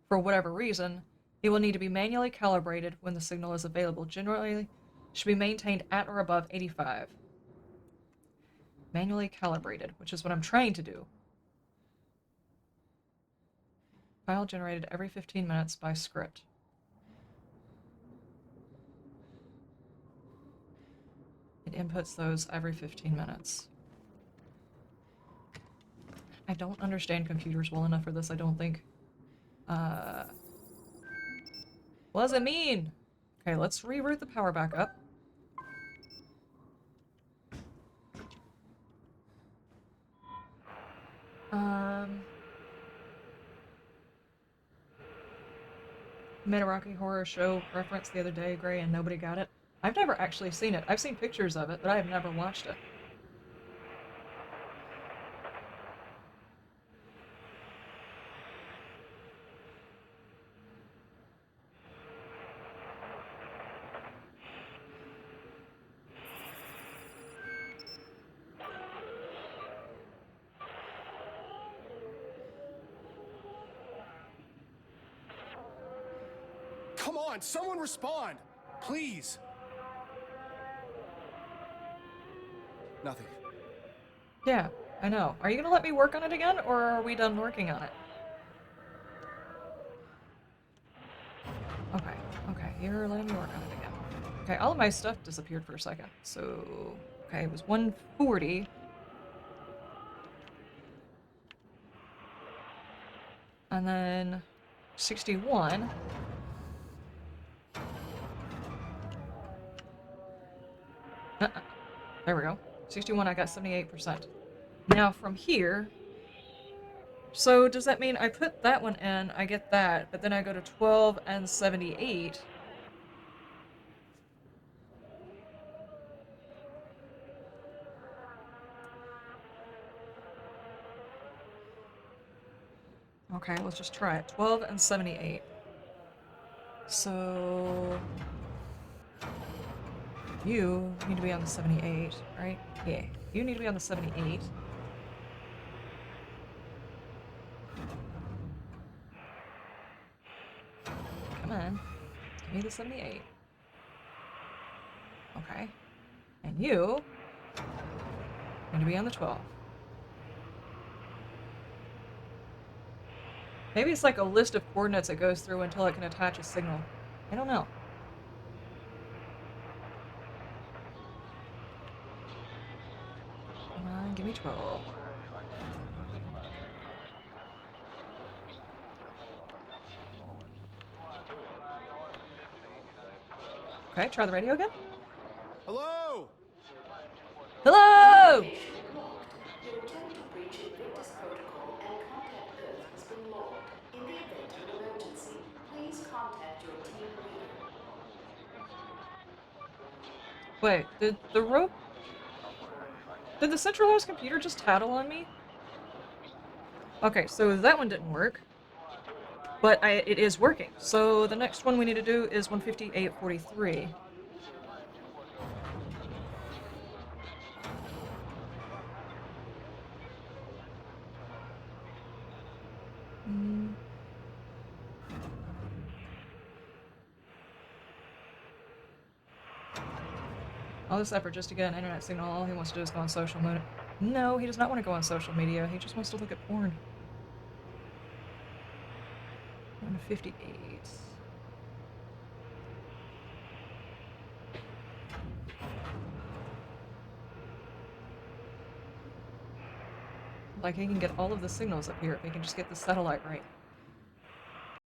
for whatever reason, it will need to be manually calibrated when the signal is available. Generally, should be maintained at or above 85. Manually calibrated, which is what I'm trying to do. File generated every 15 minutes by script. It inputs those every 15 minutes. I don't understand computers well enough for this, I don't think. What does it mean? Okay, let's reroute the power back up. Made a Rocky Horror Show reference the other day, Gray, and nobody got it. I've never actually seen it. I've seen pictures of it, but I have never watched it. Come on, someone respond! Please! Nothing. Yeah, I know. Are you gonna let me work on it again, or are we done working on it? Okay, you're letting me work on it again. Okay, all of my stuff disappeared for a second. So, okay, it was 140. And then 61. There we go. 61, I got 78%. Now from here, so does that mean I put that one in, I get that, but then I go to 12 and 78. Okay, let's just try it. 12 and 78. So you need to be on the 78, right? Yeah, you need to be on the 78. Come on, give me the 78. Okay, and you need to be on the 12. Maybe it's like a list of coordinates that goes through until it can attach a signal. I don't know. Come on, give me 12. Okay, try the radio again. Hello? Hello! Your attempt to breach Invictus Protocol and contact Earth has been logged. In the event of an emergency, please contact your team leader. Wait, did the centralized computer just tattle on me? Okay, so that one didn't work. But it is working. So the next one we need to do is 158.43. All this effort just to get an internet signal, all he wants to do is go on social media. No, he does not want to go on social media. He just wants to look at porn. 158. Like, he can get all of the signals up here if he can just get the satellite right.